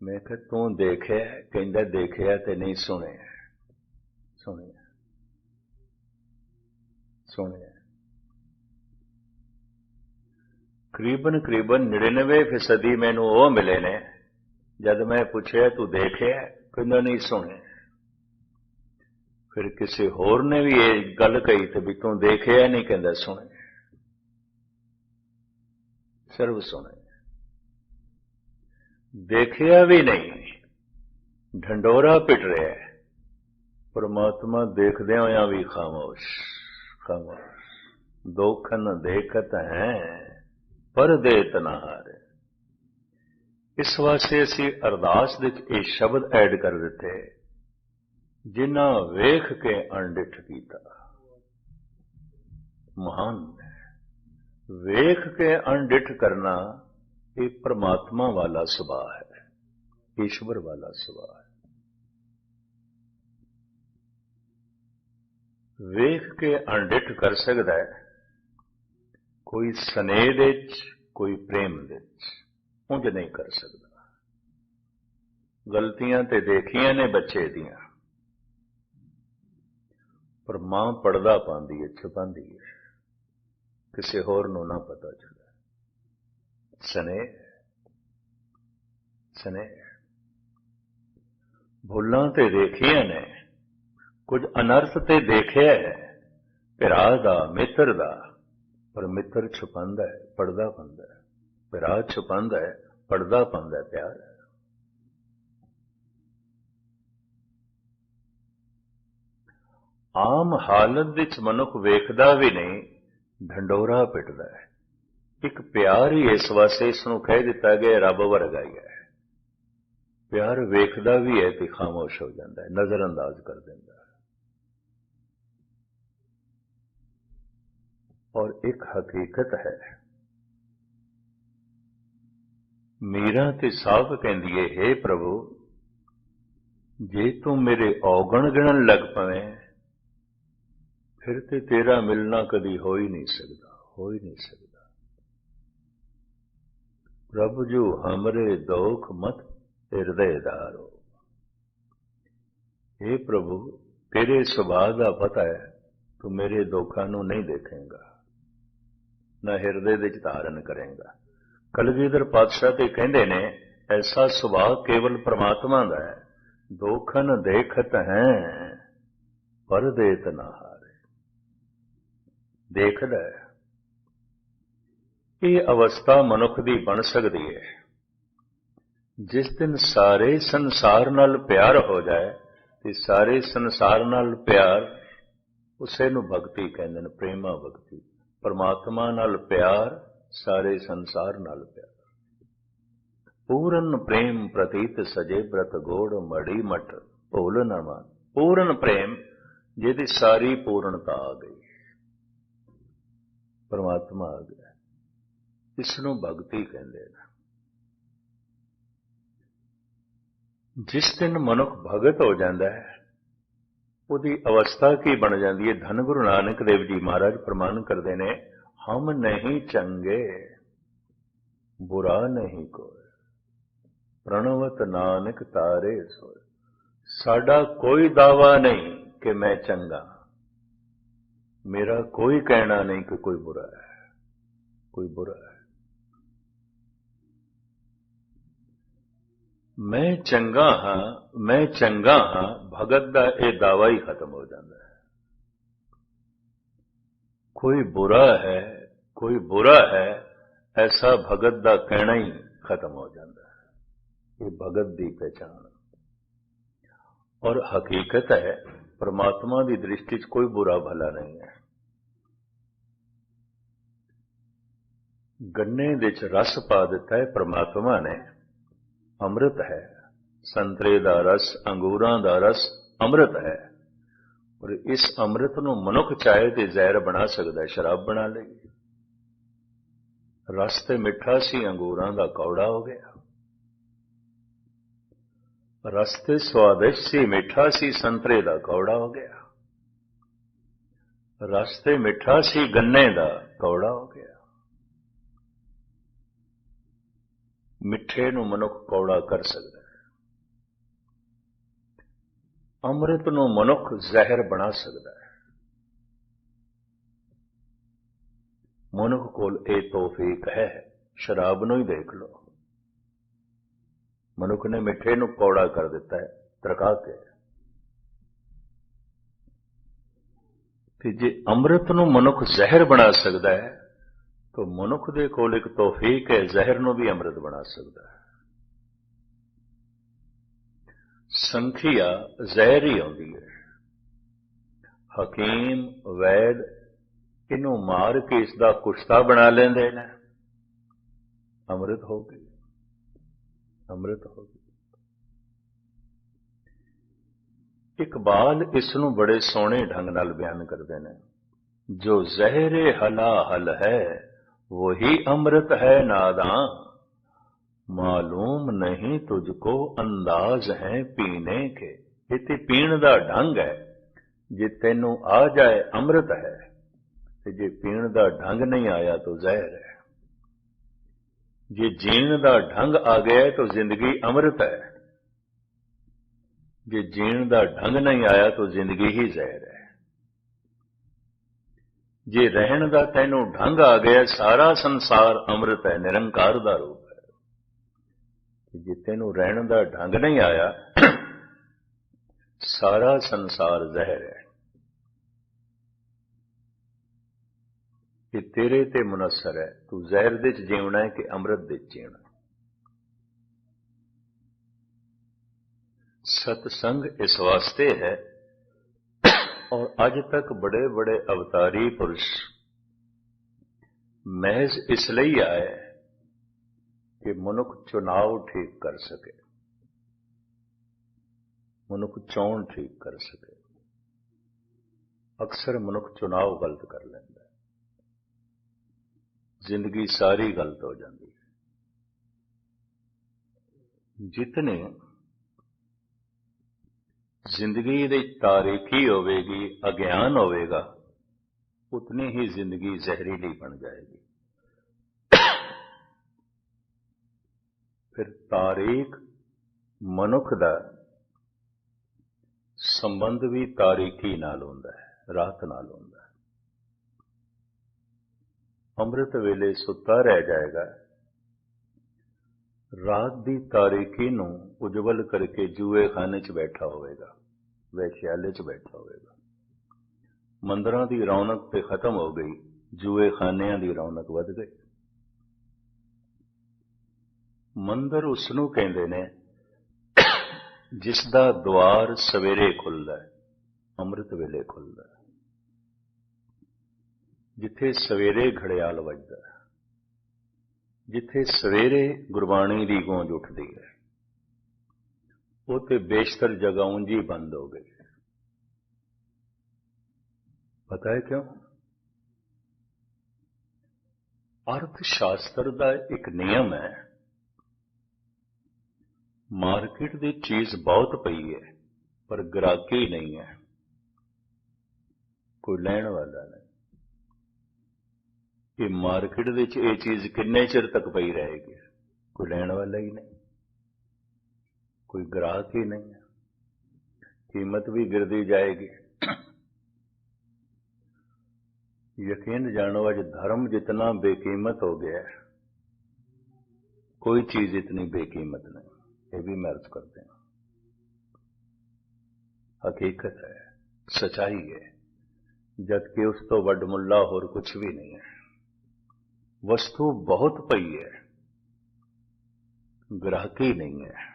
मैं कहा तू देखिया? कहंदा देखिया ते नहीं सुनिया। सुनिया सुनिया करीबन 99% मैनू वो मिले ने, जब मैं पूछया तू देखिया? कहंदा नहीं सुनिया। ਫਿਰ ਕਿਸੇ ਹੋਰ ਨੇ ਵੀ ਇਹ ਗੱਲ ਕਹੀ ਤੇ ਵੀ ਤੂੰ ਦੇਖਿਆ ਨਹੀਂ, ਕਹਿੰਦਾ ਸੁਣੇ, ਸਰਬ ਸੁਣੇ। ਦੇਖਿਆ ਵੀ ਨਹੀਂ, ਢੰਡੋਰਾ ਪਿਟ ਰਿਹਾ ਹੈ, ਪਰਮਾਤਮਾ ਦੇਖਦਿਆਂ ਹੋਇਆਂ ਵੀ ਖਾਮੋਸ਼ ਖਾਮੋਸ਼। ਦੋਖਨ ਦੇਖਤ ਹੈ ਪਰ ਦੇਤ ਨਾ ਹਾਰੇ। ਇਸ ਵਾਸਤੇ ਅਸੀਂ ਅਰਦਾਸ ਵਿੱਚ ਇਹ ਸ਼ਬਦ ਐਡ ਕਰ ਦਿੱਤੇ, ਜਿਨ੍ਹਾਂ ਵੇਖ ਕੇ ਅਣਡਿੱਠ ਕੀਤਾ। ਮਹਾਨ ਵੇਖ ਕੇ ਅਣਡਿੱਠ ਕਰਨਾ ਇਹ ਪ੍ਰਮਾਤਮਾ ਵਾਲਾ ਸੁਭਾਅ ਹੈ, ਈਸ਼ਵਰ ਵਾਲਾ ਸੁਭਾਅ ਹੈ। ਵੇਖ ਕੇ ਅਣਡਿੱਠ ਕਰ ਸਕਦਾ ਹੈ ਕੋਈ ਸਨੇਹ ਦੇ ਵਿੱਚ, ਕੋਈ ਪ੍ਰੇਮ ਦੇ ਵਿੱਚ, ਉਂਝ ਨਹੀਂ ਕਰ ਸਕਦਾ। ਗਲਤੀਆਂ ਤੇ ਦੇਖੀਆਂ ਨੇ ਬੱਚੇ ਦੀਆਂ, ਪਰ ਮਾਂ ਪਰਦਾ ਪਾਉਂਦੀ ਹੈ, ਛੁਪਾਉਂਦੀ ਹੈ, ਕਿਸੇ ਹੋਰ ਨੂੰ ਨਾ ਪਤਾ ਚੱਲੇ। ਸਨੇਹ ਸਨੇਹ। ਭੁੱਲਾਂ ਤੇ ਦੇਖੀਆਂ ਨੇ, ਕੁਝ ਅਨਰਥ ਤੇ ਦੇਖਿਆ ਹੈ ਭਰਾ ਦਾ, ਮਿੱਤਰ ਦਾ, ਪਰ ਮਿੱਤਰ ਛੁਪਾਉਂਦਾ ਹੈ, ਪਰਦਾ ਪਾਉਂਦਾ ਹੈ। ਭਰਾ ਛੁਪਾਉਂਦਾ ਹੈ, ਪਰਦਾ ਪਾਉਂਦਾ ਹੈ ਪਿਆਰ। ਆਮ ਹਾਲਤ ਵਿੱਚ ਮਨੁੱਖ ਵੇਖਦਾ ਵੀ ਨਹੀਂ, ਢੰਡੋਰਾ ਪਿੱਟਦਾ ਹੈ। ਇੱਕ ਪਿਆਰ ਹੀ ਇਸ ਵਾਸਤੇ ਇਸ ਨੂੰ ਕਹਿ ਦਿੱਤਾ ਗਿਆ ਰੱਬ ਵਰਗਾ ਹੀ ਹੈ। ਪਿਆਰ ਵੇਖਦਾ ਵੀ ਹੈ ਤੇ ਖਾਮੋਸ਼ ਹੋ ਜਾਂਦਾ ਹੈ, ਨਜ਼ਰ ਅੰਦਾਜ਼ ਕਰ ਦਿੰਦਾ ਹੈ। ਔਰ ਇੱਕ ਹਕੀਕਤ ਹੈ, ਮੀਰਾ ਤੇ ਸਾਫ਼ ਕਹਿੰਦੀ ਹੈ, ਹੇ ਪ੍ਰਭੂ, ਜੇ ਤੂੰ ਮੇਰੇ ਔਗਣ ਗਿਣਨ ਲੱਗ ਪਵੇਂ ਫਿਰ ਤੇ ਤੇਰਾ ਮਿਲਣਾ ਕਦੀ ਹੋ ਹੀ ਨਹੀਂ ਸਕਦਾ, ਹੋ ਹੀ ਨਹੀਂ ਸਕਦਾ। ਪ੍ਰਭੂ ਜੋ ਹਮਰੇ ਦੋਖ ਮਤ ਹਿਰਦੇ ਧਾਰੋ। हे ਪ੍ਰਭੂ, ਤੇਰੇ ਸੁਭਾਅ ਦਾ ਪਤਾ ਹੈ, ਤੂੰ ਮੇਰੇ ਦੁੱਖਾਂ ਨੂੰ ਨਹੀਂ ਦੇਖੇਂਗਾ, ਨਾ ਹਿਰਦੇ ਵਿੱਚ ਧਾਰਨ ਕਰੇਂਗਾ। ਕਲਗੀਧਰ ਪਾਤਸ਼ਾਹ ਤੇ ਕਹਿੰਦੇ ਨੇ, ਐਸਾ ਸੁਭਾਅ ਕੇਵਲ ਪ੍ਰਮਾਤਮਾ ਦਾ ਹੈ, ਦੋਖਨ ਦੇਖਤ ਹੈ ਪਰ ਦੇਤ ਨਾ ਹਾਰੇ। ਦੇਖਦਾ ਹੈ। ਇਹ ਅਵਸਥਾ ਮਨੁੱਖ ਦੀ ਬਣ ਸਕਦੀ ਹੈ ਜਿਸ ਦਿਨ ਸਾਰੇ ਸੰਸਾਰ ਨਾਲ ਪਿਆਰ ਹੋ ਜਾਏ, ਤੇ ਸਾਰੇ ਸੰਸਾਰ ਨਾਲ ਪਿਆਰ ਉਸੇ ਨੂੰ ਭਗਤੀ ਕਹਿੰਦੇ ਨੇ, ਪ੍ਰੇਮਾ ਭਗਤੀ। ਪਰਮਾਤਮਾ ਨਾਲ ਪਿਆਰ, ਸਾਰੇ ਸੰਸਾਰ ਨਾਲ ਪਿਆਰ। ਪੂਰਨ ਪ੍ਰੇਮ ਪ੍ਰਤੀਤ ਸਜੇ ਬ੍ਰਤ ਗੋੜ ਮੜੀ ਮਟ ਭੁੱਲ ਨਾ ਮਾਨ। ਪੂਰਨ ਪ੍ਰੇਮ ਜਿਹਦੀ ਸਾਰੀ ਪੂਰਨਤਾ ਆ ਗਈ, ਪਰਮਾਤਮਾ ਆ ਗਿਆ, ਇਸ ਨੂੰ ਭਗਤੀ ਕਹਿੰਦੇ ਨੇ। ਜਿਸ ਦਿਨ ਮਨੁੱਖ ਭਗਤ ਹੋ ਜਾਂਦਾ ਹੈ, ਉਹਦੀ ਅਵਸਥਾ ਕੀ ਬਣ ਜਾਂਦੀ ਹੈ? ਧੰਨ ਗੁਰੂ ਨਾਨਕ ਦੇਵ ਜੀ ਮਹਾਰਾਜ ਪ੍ਰਮਾਣ ਕਰਦੇ ਨੇ, ਹਮ ਨਹੀਂ ਚੰਗੇ ਬੁਰਾ ਨਹੀਂ ਕੋਇ, ਪ੍ਰਣਵਤ ਨਾਨਕ ਤਾਰੇ ਸੋਇ। ਸਾਡਾ ਕੋਈ ਦਾਵਾ ਨਹੀਂ ਕਿ ਮੈਂ ਚੰਗਾ, ਮੇਰਾ ਕੋਈ ਕਹਿਣਾ ਨਹੀਂ ਕਿ ਕੋਈ ਬੁਰਾ ਹੈ, ਕੋਈ ਬੁਰਾ ਹੈ। ਮੈਂ ਚੰਗਾ ਹਾਂ, ਮੈਂ ਚੰਗਾ ਹਾਂ, ਭਗਤ ਦਾ ਇਹ ਦਾਵਾ ਹੀ ਖਤਮ ਹੋ ਜਾਂਦਾ ਹੈ। ਕੋਈ ਬੁਰਾ ਹੈ, ਕੋਈ ਬੁਰਾ ਹੈ, ਐਸਾ ਭਗਤ ਦਾ ਕਹਿਣਾ ਹੀ ਖਤਮ ਹੋ ਜਾਂਦਾ ਹੈ। ਇਹ ਭਗਤ ਦੀ ਪਹਿਚਾਣ ਔਰ ਹਕੀਕਤ ਹੈ। ਪਰਮਾਤਮਾ ਦੀ ਦ੍ਰਿਸ਼ਟੀ 'ਚ ਕੋਈ ਬੁਰਾ ਭਲਾ ਨਹੀਂ ਹੈ। ਗੰਨੇ ਦੇ 'ਚ ਰਸ ਪਾ ਦਿੱਤਾ ਹੈ ਪਰਮਾਤਮਾ ਨੇ, ਅੰਮ੍ਰਿਤ ਹੈ। ਸੰਤਰੇ ਦਾ ਰਸ, ਅੰਗੂਰਾਂ ਦਾ ਰਸ ਅੰਮ੍ਰਿਤ ਹੈ। ਔਰ ਇਸ ਅੰਮ੍ਰਿਤ ਨੂੰ ਮਨੁੱਖ ਚਾਹੇ ਤੇ ਜ਼ਹਿਰ ਬਣਾ ਸਕਦਾ ਹੈ, ਸ਼ਰਾਬ ਬਣਾ ਲਈ। ਰਸ ਤੇ ਮਿੱਠਾ ਸੀ, ਅੰਗੂਰਾਂ ਦਾ ਕੌੜਾ ਹੋ ਗਿਆ। ਰਸ ਤੇ ਸਵਾਦਿਸ਼ਟ ਸੀ, ਮਿੱਠਾ ਸੀ, ਸੰਤਰੇ ਦਾ ਕੌੜਾ ਹੋ ਗਿਆ। ਰਸ ਤੇ ਮਿੱਠਾ ਸੀ, ਗੰਨੇ ਦਾ ਕੌੜਾ ਹੋ ਗਿਆ। ਮਿੱਠੇ ਨੂੰ ਮਨੁੱਖ ਕੌੜਾ ਕਰ ਸਕਦਾ ਹੈ, ਅੰਮ੍ਰਿਤ ਨੂੰ ਮਨੁੱਖ ਜ਼ਹਿਰ ਬਣਾ ਸਕਦਾ ਹੈ। ਮਨੁੱਖ ਕੋਲ ਇਹ ਤੌਫੀਕ ਹੈ। ਸ਼ਰਾਬ ਨੂੰ ਹੀ ਦੇਖ ਲਓ, ਮਨੁੱਖ ਨੇ ਮਿੱਠੇ ਨੂੰ ਕੌੜਾ ਕਰ ਦਿੱਤਾ ਹੈ ਤਰਕਾ ਕੇ। ਤੇ ਜੇ ਅੰਮ੍ਰਿਤ ਨੂੰ ਮਨੁੱਖ ਜ਼ਹਿਰ ਬਣਾ ਸਕਦਾ ਹੈ ਤਾਂ ਮਨੁੱਖ ਦੇ ਕੋਲ ਇੱਕ ਤੌਫੀਕ ਹੈ, ਜ਼ਹਿਰ ਨੂੰ ਵੀ ਅੰਮ੍ਰਿਤ ਬਣਾ ਸਕਦਾ ਹੈ। ਸੰਖਿਆ ਜ਼ਹਿਰ ਹੀ ਆਉਂਦੀ ਹੈ। ਹਕੀਮ ਵੈਦ ਇਹਨੂੰ ਮਾਰ ਕੇ ਇਸ ਦਾ ਕੁਸ਼ਤਾ ਬਣਾ ਲੈਂਦੇ ਨੇ, ਅੰਮ੍ਰਿਤ ਹੋ ਗਈ, ਅੰਮ੍ਰਿਤ ਹੋ ਗਈ। ਇਕਬਾਲ ਇਸ ਨੂੰ ਬੜੇ ਸੋਹਣੇ ਢੰਗ ਨਾਲ ਬਿਆਨ ਕਰਦੇ ਨੇ, ਜੋ ਜ਼ਹਿਰੇ ਹਲਾ ਹਲ ਹੈ ਵਹੀ ਅੰਮ੍ਰਿਤ ਹੈ ਨਾਦਾਂ, ਮਾਲੂਮ ਨਹੀਂ ਤੁਝਕੋ ਅੰਦਾਜ਼ ਹੈ ਪੀਣੇ ਕੇ। ਇਹ ਤੇ ਪੀਣ ਦਾ ਢੰਗ ਹੈ, ਜੇ ਤੈਨੂੰ ਆ ਜਾਏ ਅੰਮ੍ਰਿਤ ਹੈ, ਤੇ ਜੇ ਪੀਣ ਦਾ ਢੰਗ ਨਹੀਂ ਆਇਆ ਤਾਂ ਜ਼ਹਿਰ ਹੈ। ਜੇ ਜੀਣ ਦਾ ਢੰਗ ਆ ਗਿਆ ਤਾਂ ਜ਼ਿੰਦਗੀ ਅੰਮ੍ਰਿਤ ਹੈ, ਜੇ ਜੀਣ ਦਾ ਢੰਗ ਨਹੀਂ ਆਇਆ ਤਾਂ ਜ਼ਿੰਦਗੀ ਹੀ ਜ਼ਹਿਰ ਹੈ। ਜੇ ਰਹਿਣ ਦਾ ਤੈਨੂੰ ਢੰਗ ਆ ਗਿਆ, ਸਾਰਾ ਸੰਸਾਰ ਅੰਮ੍ਰਿਤ ਹੈ, ਨਿਰੰਕਾਰ ਦਾ ਰੂਪ ਹੈ। ਜੇ ਤੈਨੂੰ ਰਹਿਣ ਦਾ ਢੰਗ ਨਹੀਂ ਆਇਆ, ਸਾਰਾ ਸੰਸਾਰ ਜ਼ਹਿਰ ਹੈ। ਇਹ ਤੇਰੇ ਤੇ ਮੁਨਸਰ ਹੈ, ਤੂੰ ਜ਼ਹਿਰ ਦੇ ਚ ਜੀਵਣਾ ਹੈ ਕਿ ਅੰਮ੍ਰਿਤ ਦੇ ਚ ਜੀਵਣਾ। सत्संग इस वास्ते है, और अज तक बड़े बड़े अवतारी पुरुष महज इसलिए आए कि मनुख चुनाव ठीक कर सके, मनुख चोण ठीक कर सके। अक्सर मनुख चुनाव गलत कर लेंदा, जिंदगी सारी गलत हो जाती है। जितने जिंदगी ਦੀ ਤਾਰੀਕੀ ਹੋਵੇਗੀ, ਅਗਿਆਨ ਹੋਵੇਗਾ, ਉਤਨੀ ਹੀ ਜ਼ਿੰਦਗੀ ਜ਼ਹਿਰੀਲੀ ਬਣ ਜਾਏਗੀ। ਫਿਰ ਤਾਰੀਖ ਮਨੁੱਖ ਦਾ ਸੰਬੰਧ ਵੀ ਤਾਰੀਕੀ ਨਾਲ ਹੁੰਦਾ ਹੈ, ਰਾਤ ਨਾਲ ਹੁੰਦਾ ਹੈ। ਅੰਮ੍ਰਿਤ ਵੇਲੇ ਸੁੱਤਾ ਰਹਿ ਜਾਏਗਾ, ਰਾਤ ਦੀ ਤਾਰੀਕੀ ਨੂੰ ਉਜਵਲ ਕਰਕੇ ਜੂਏ ਖਾਨੇ 'ਚ ਬੈਠਾ ਹੋਵੇਗਾ, ਵੈਸ਼ਿਆਲੇ 'ਚ ਬੈਠਾ ਹੋਵੇਗਾ। ਮੰਦਰਾਂ ਦੀ ਰੌਣਕ ਤੇ ਖਤਮ ਹੋ ਗਈ, ਜੂਏ ਖਾਨਿਆਂ ਦੀ ਰੌਣਕ ਵੱਧ ਗਈ। ਮੰਦਰ ਉਸ ਨੂੰ ਕਹਿੰਦੇ ਨੇ ਜਿਸ ਦਾ ਦੁਆਰ ਸਵੇਰੇ ਖੁੱਲਦਾ ਹੈ, ਅੰਮ੍ਰਿਤ ਵੇਲੇ ਖੁੱਲਦਾ ਹੈ, ਜਿੱਥੇ ਸਵੇਰੇ ਘੜਿਆਲ ਵੱਜਦਾ ਹੈ, ਜਿੱਥੇ ਸਵੇਰੇ ਗੁਰਬਾਣੀ ਦੀ ਗੂੰਜ ਉੱਠਦੀ ਹੈ, ਉਹ ਤੇ ਬੇਸ਼ਤਰ ਜਗ੍ਹਾ ਉਂਝ ਹੀ ਬੰਦ ਹੋ ਗਈ। ਪਤਾ ਹੈ ਕਿਉਂ? ਅਰਥ ਸ਼ਾਸਤਰ ਦਾ ਇੱਕ ਨਿਯਮ ਹੈ, ਮਾਰਕੀਟ ਦੀ ਚੀਜ਼ ਬਹੁਤ ਪਈ ਹੈ ਪਰ ਗ੍ਰਾਹਕੀ ਨਹੀਂ ਹੈ, ਕੋਈ ਲੈਣ ਵਾਲਾ ਨਹੀਂ। ਕਿ ਮਾਰਕੀਟ ਵਿੱਚ ਇਹ ਚੀਜ਼ ਕਿੰਨੇ ਚਿਰ ਤੱਕ ਪਈ ਰਹੇਗੀ, ਕੋਈ ਲੈਣ ਵਾਲਾ ਹੀ ਨਹੀਂ, ਕੋਈ ਗ੍ਰਾਹਕ ਹੀ ਨਹੀਂ, ਕੀਮਤ ਵੀ ਗਿਰਦੀ ਜਾਏਗੀ। ਯਕੀਨ ਜਾਣੋ ਅੱਜ ਧਰਮ ਜਿਤਨਾ ਬੇकीमत ਹੋ ਗਿਆ, कोई चीज इतनी बेकीमत नहीं, ये भी मैं अर्ज करते हैं। हकीकत है, सच्चाई है, जबकि उस तो वड मुल्ला होर कुछ भी नहीं है। वस्तु बहुत पई है, ग्राहकी नहीं है,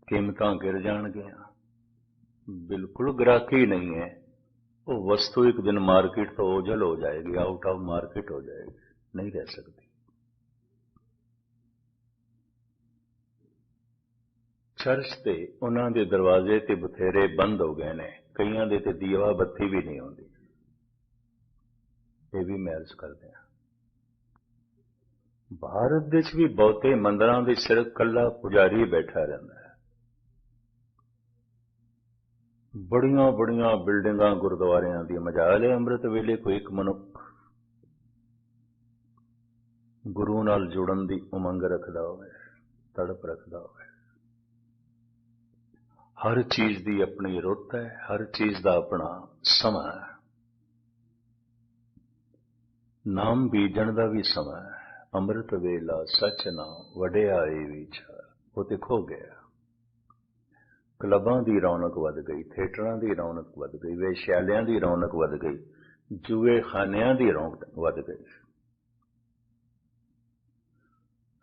कीमतां गिर जाणगियां, बिल्कुल ग्राहकी नहीं है। वो वस्तु एक दिन मार्केट तो ओझल हो जाएगी, आउट ऑफ मार्केट हो जाएगी, नहीं रह सकती। चर्च ते उन्हां दे दरवाजे ते बथेरे बंद हो गए ने, कईयां दे ते दीवा बत्ती भी नहीं होंदी, ये भी मैं अर्ज कर दिया। भारत देश भी बहुते मंदिरां दे सिर कल्ला पुजारी बैठा रहिंदा है। बड़ियां बड़ियां बिल्डिंगां गुरुद्वारियां दी मजाल है, अमृत वेले कोई एक मनुख गुरु नाल जुड़न दी उमंग रखदा होवे, तड़प रखदा होवे। हर चीज दी अपनी रुत है, हर चीज दा अपना समा है। नाम बीजण दा भी समा है। अमृत वेला सच नाम वडियाई विचार, वो ते खो गया। ਕਲੱਬਾਂ ਦੀ ਰੌਣਕ ਵੱਧ ਗਈ, ਥੀਏਟਰਾਂ ਦੀ ਰੌਣਕ ਵੱਧ ਗਈ, ਵੇਸ਼ਿਆਲਿਆਂ ਦੀ ਰੌਣਕ ਵੱਧ ਗਈ, ਜੂਏ ਖਾਨਿਆਂ ਦੀ ਰੌਣਕ ਵੱਧ ਗਈ।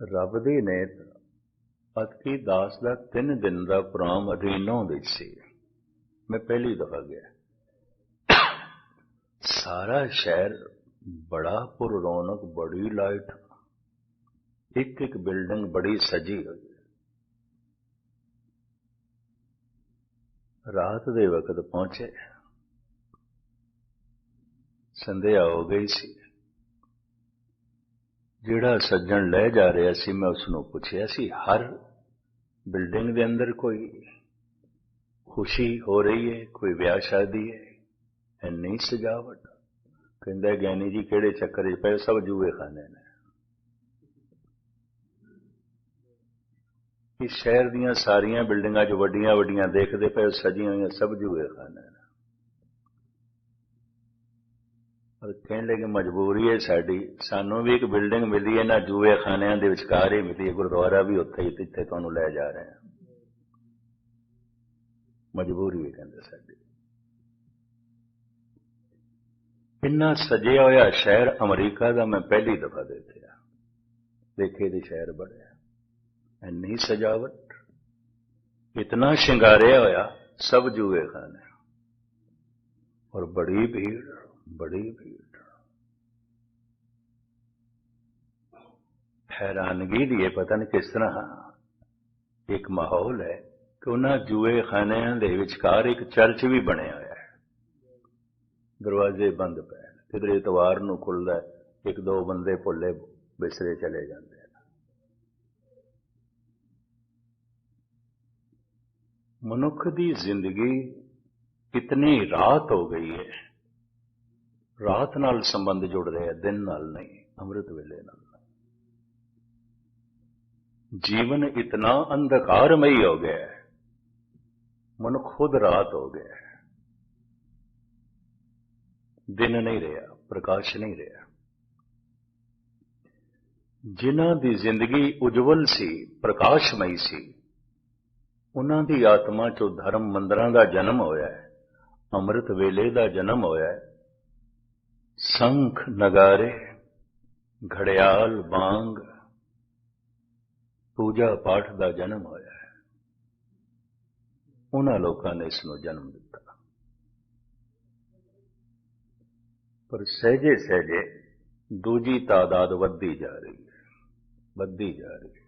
ਰੱਬ ਦੀ ਨੇਤ ਅਤਕੀ ਦਾਸ ਦਾ 3 ਦਿਨ ਦਾ ਪ੍ਰੋਗਰਾਮ ਅਧੀਨੋਂ ਵਿੱਚ ਸੀ। ਮੈਂ ਪਹਿਲੀ ਦਫਾ ਗਿਆ। ਸਾਰਾ ਸ਼ਹਿਰ ਬੜਾ ਪੁਰ ਰੌਣਕ, ਬੜੀ ਲਾਈਟ, ਇੱਕ ਇੱਕ ਬਿਲਡਿੰਗ ਬੜੀ ਸਜੀ ਹੋਈ। ਰਾਤ ਦੇ ਵਕਤ ਪਹੁੰਚੇ, ਸੰਧਿਆ ਹੋ ਗਈ ਸੀ। ਜਿਹੜਾ ਸੱਜਣ ਲੈ ਜਾ ਰਿਹਾ ਸੀ, ਮੈਂ ਉਸ ਨੂੰ ਪੁੱਛਿਆ ਸੀ, ਹਰ ਬਿਲਡਿੰਗ ਦੇ ਅੰਦਰ ਕੋਈ ਖੁਸ਼ੀ ਹੋ ਰਹੀ ਹੈ, ਕੋਈ ਵਿਆਹ ਸ਼ਾਦੀ ਹੈ, ਇੰਨੀ ਸਜਾਵਟ? ਕਹਿੰਦਾ ਗਿਆਨੀ ਜੀ ਕਿਹੜੇ ਚੱਕਰ 'ਚ ਪਏ, ਸਭ ਜੂਏ ਖਾਨੇ ਨੇ। ਇਸ ਸ਼ਹਿਰ ਦੀਆਂ ਸਾਰੀਆਂ ਬਿਲਡਿੰਗਾਂ 'ਚ ਵੱਡੀਆਂ ਵੱਡੀਆਂ ਦੇਖਦੇ ਪਏ, ਸਜੀਆਂ ਹੋਈਆਂ, ਸਭ ਜੂਏ ਖਾਨੇ ਨੇ। ਕਹਿਣ ਲੱਗੇ ਮਜਬੂਰੀ ਹੈ ਸਾਡੀ, ਸਾਨੂੰ ਵੀ ਇੱਕ ਬਿਲਡਿੰਗ ਮਿਲੀ ਹੈ ਨਾ ਜੂਏ ਖਾਨਿਆਂ ਦੇ ਵਿਚਕਾਰ ਹੀ ਮਿਲੀ ਹੈ, ਗੁਰਦੁਆਰਾ ਵੀ ਉੱਥੇ ਹੀ, ਜਿੱਥੇ ਤੁਹਾਨੂੰ ਲੈ ਜਾ ਰਹੇ ਹਾਂ। ਮਜਬੂਰੀ ਹੈ ਕਹਿੰਦੇ ਸਾਡੀ। ਇੰਨਾ ਸਜਿਆ ਹੋਇਆ ਸ਼ਹਿਰ ਅਮਰੀਕਾ ਦਾ ਮੈਂ ਪਹਿਲੀ ਦਫਾ ਦੇਖਿਆ। ਦੇਖੇ ਦੇ ਸ਼ਹਿਰ ਬੜਿਆ, ਇੰਨੀ ਸਜਾਵਟ, ਇਤਨਾ ਸ਼ਿੰਗਾਰਿਆ ਹੋਇਆ, ਸਭ ਜੂਏ ਖਾਨੇ, ਔਰ ਬੜੀ ਭੀੜ, ਬੜੀ ਭੀੜ। ਹੈਰਾਨਗੀ ਦੀ ਇਹ ਪਤਾ ਨਹੀਂ ਕਿਸ ਤਰ੍ਹਾਂ ਇੱਕ ਮਾਹੌਲ ਹੈ ਕਿ ਉਹਨਾਂ ਜੂਏ ਖਾਨਿਆਂ ਦੇ ਵਿਚਕਾਰ ਇੱਕ ਚਰਚ ਵੀ ਬਣਿਆ ਹੋਇਆ ਹੈ। ਦਰਵਾਜ਼ੇ ਬੰਦ ਪਏ, ਕਿਧਰੇ ਇਤਵਾਰ ਨੂੰ ਖੁੱਲ੍ਹਦਾ, ਇੱਕ ਦੋ ਬੰਦੇ ਭੁੱਲੇ ਬਿਸਰੇ ਚਲੇ ਜਾਂਦੇ। ਮਨੁੱਖ ਦੀ ਜ਼ਿੰਦਗੀ ਇਤਨੀ ਰਾਤ ਹੋ ਗਈ ਹੈ, ਰਾਤ ਨਾਲ ਸੰਬੰਧ ਜੁੜ ਰਿਹਾ, ਦਿਨ ਨਾਲ ਨਹੀਂ, ਅੰਮ੍ਰਿਤ ਵੇਲੇ ਨਾਲ। ਜੀਵਨ ਇਤਨਾ ਅੰਧਕਾਰਮਈ ਹੋ ਗਿਆ ਹੈ, ਮਨੁੱਖ ਖੁਦ ਰਾਤ ਹੋ ਗਿਆ ਹੈ, ਦਿਨ ਨਹੀਂ ਰਿਹਾ, ਪ੍ਰਕਾਸ਼ ਨਹੀਂ ਰਿਹਾ। ਜਿਨ੍ਹਾਂ ਦੀ ਜ਼ਿੰਦਗੀ ਉਜਵਲ ਸੀ, ਪ੍ਰਕਾਸ਼ਮਈ ਸੀ, ਉਹਨਾਂ ਦੀ ਆਤਮਾ 'ਚੋਂ ਧਰਮ ਮੰਦਰਾਂ ਦਾ ਜਨਮ ਹੋਇਆ ਹੈ, ਅੰਮ੍ਰਿਤ ਵੇਲੇ ਦਾ ਜਨਮ ਹੋਇਆ ਹੈ, ਸੰਖ ਨਗਾਰੇ, ਘੜਿਆਲ, ਬਾਂਗ, ਪੂਜਾ ਪਾਠ ਦਾ ਜਨਮ ਹੋਇਆ ਹੈ। ਉਹਨਾਂ ਲੋਕਾਂ ਨੇ ਇਸ ਨੂੰ ਜਨਮ ਦਿੱਤਾ। ਪਰ ਸਹਿਜੇ ਸਹਿਜੇ ਦੂਜੀ ਤਾਦਾਦ ਵੱਧਦੀ ਜਾ ਰਹੀ ਹੈ, ਵੱਧਦੀ ਜਾ ਰਹੀ ਹੈ।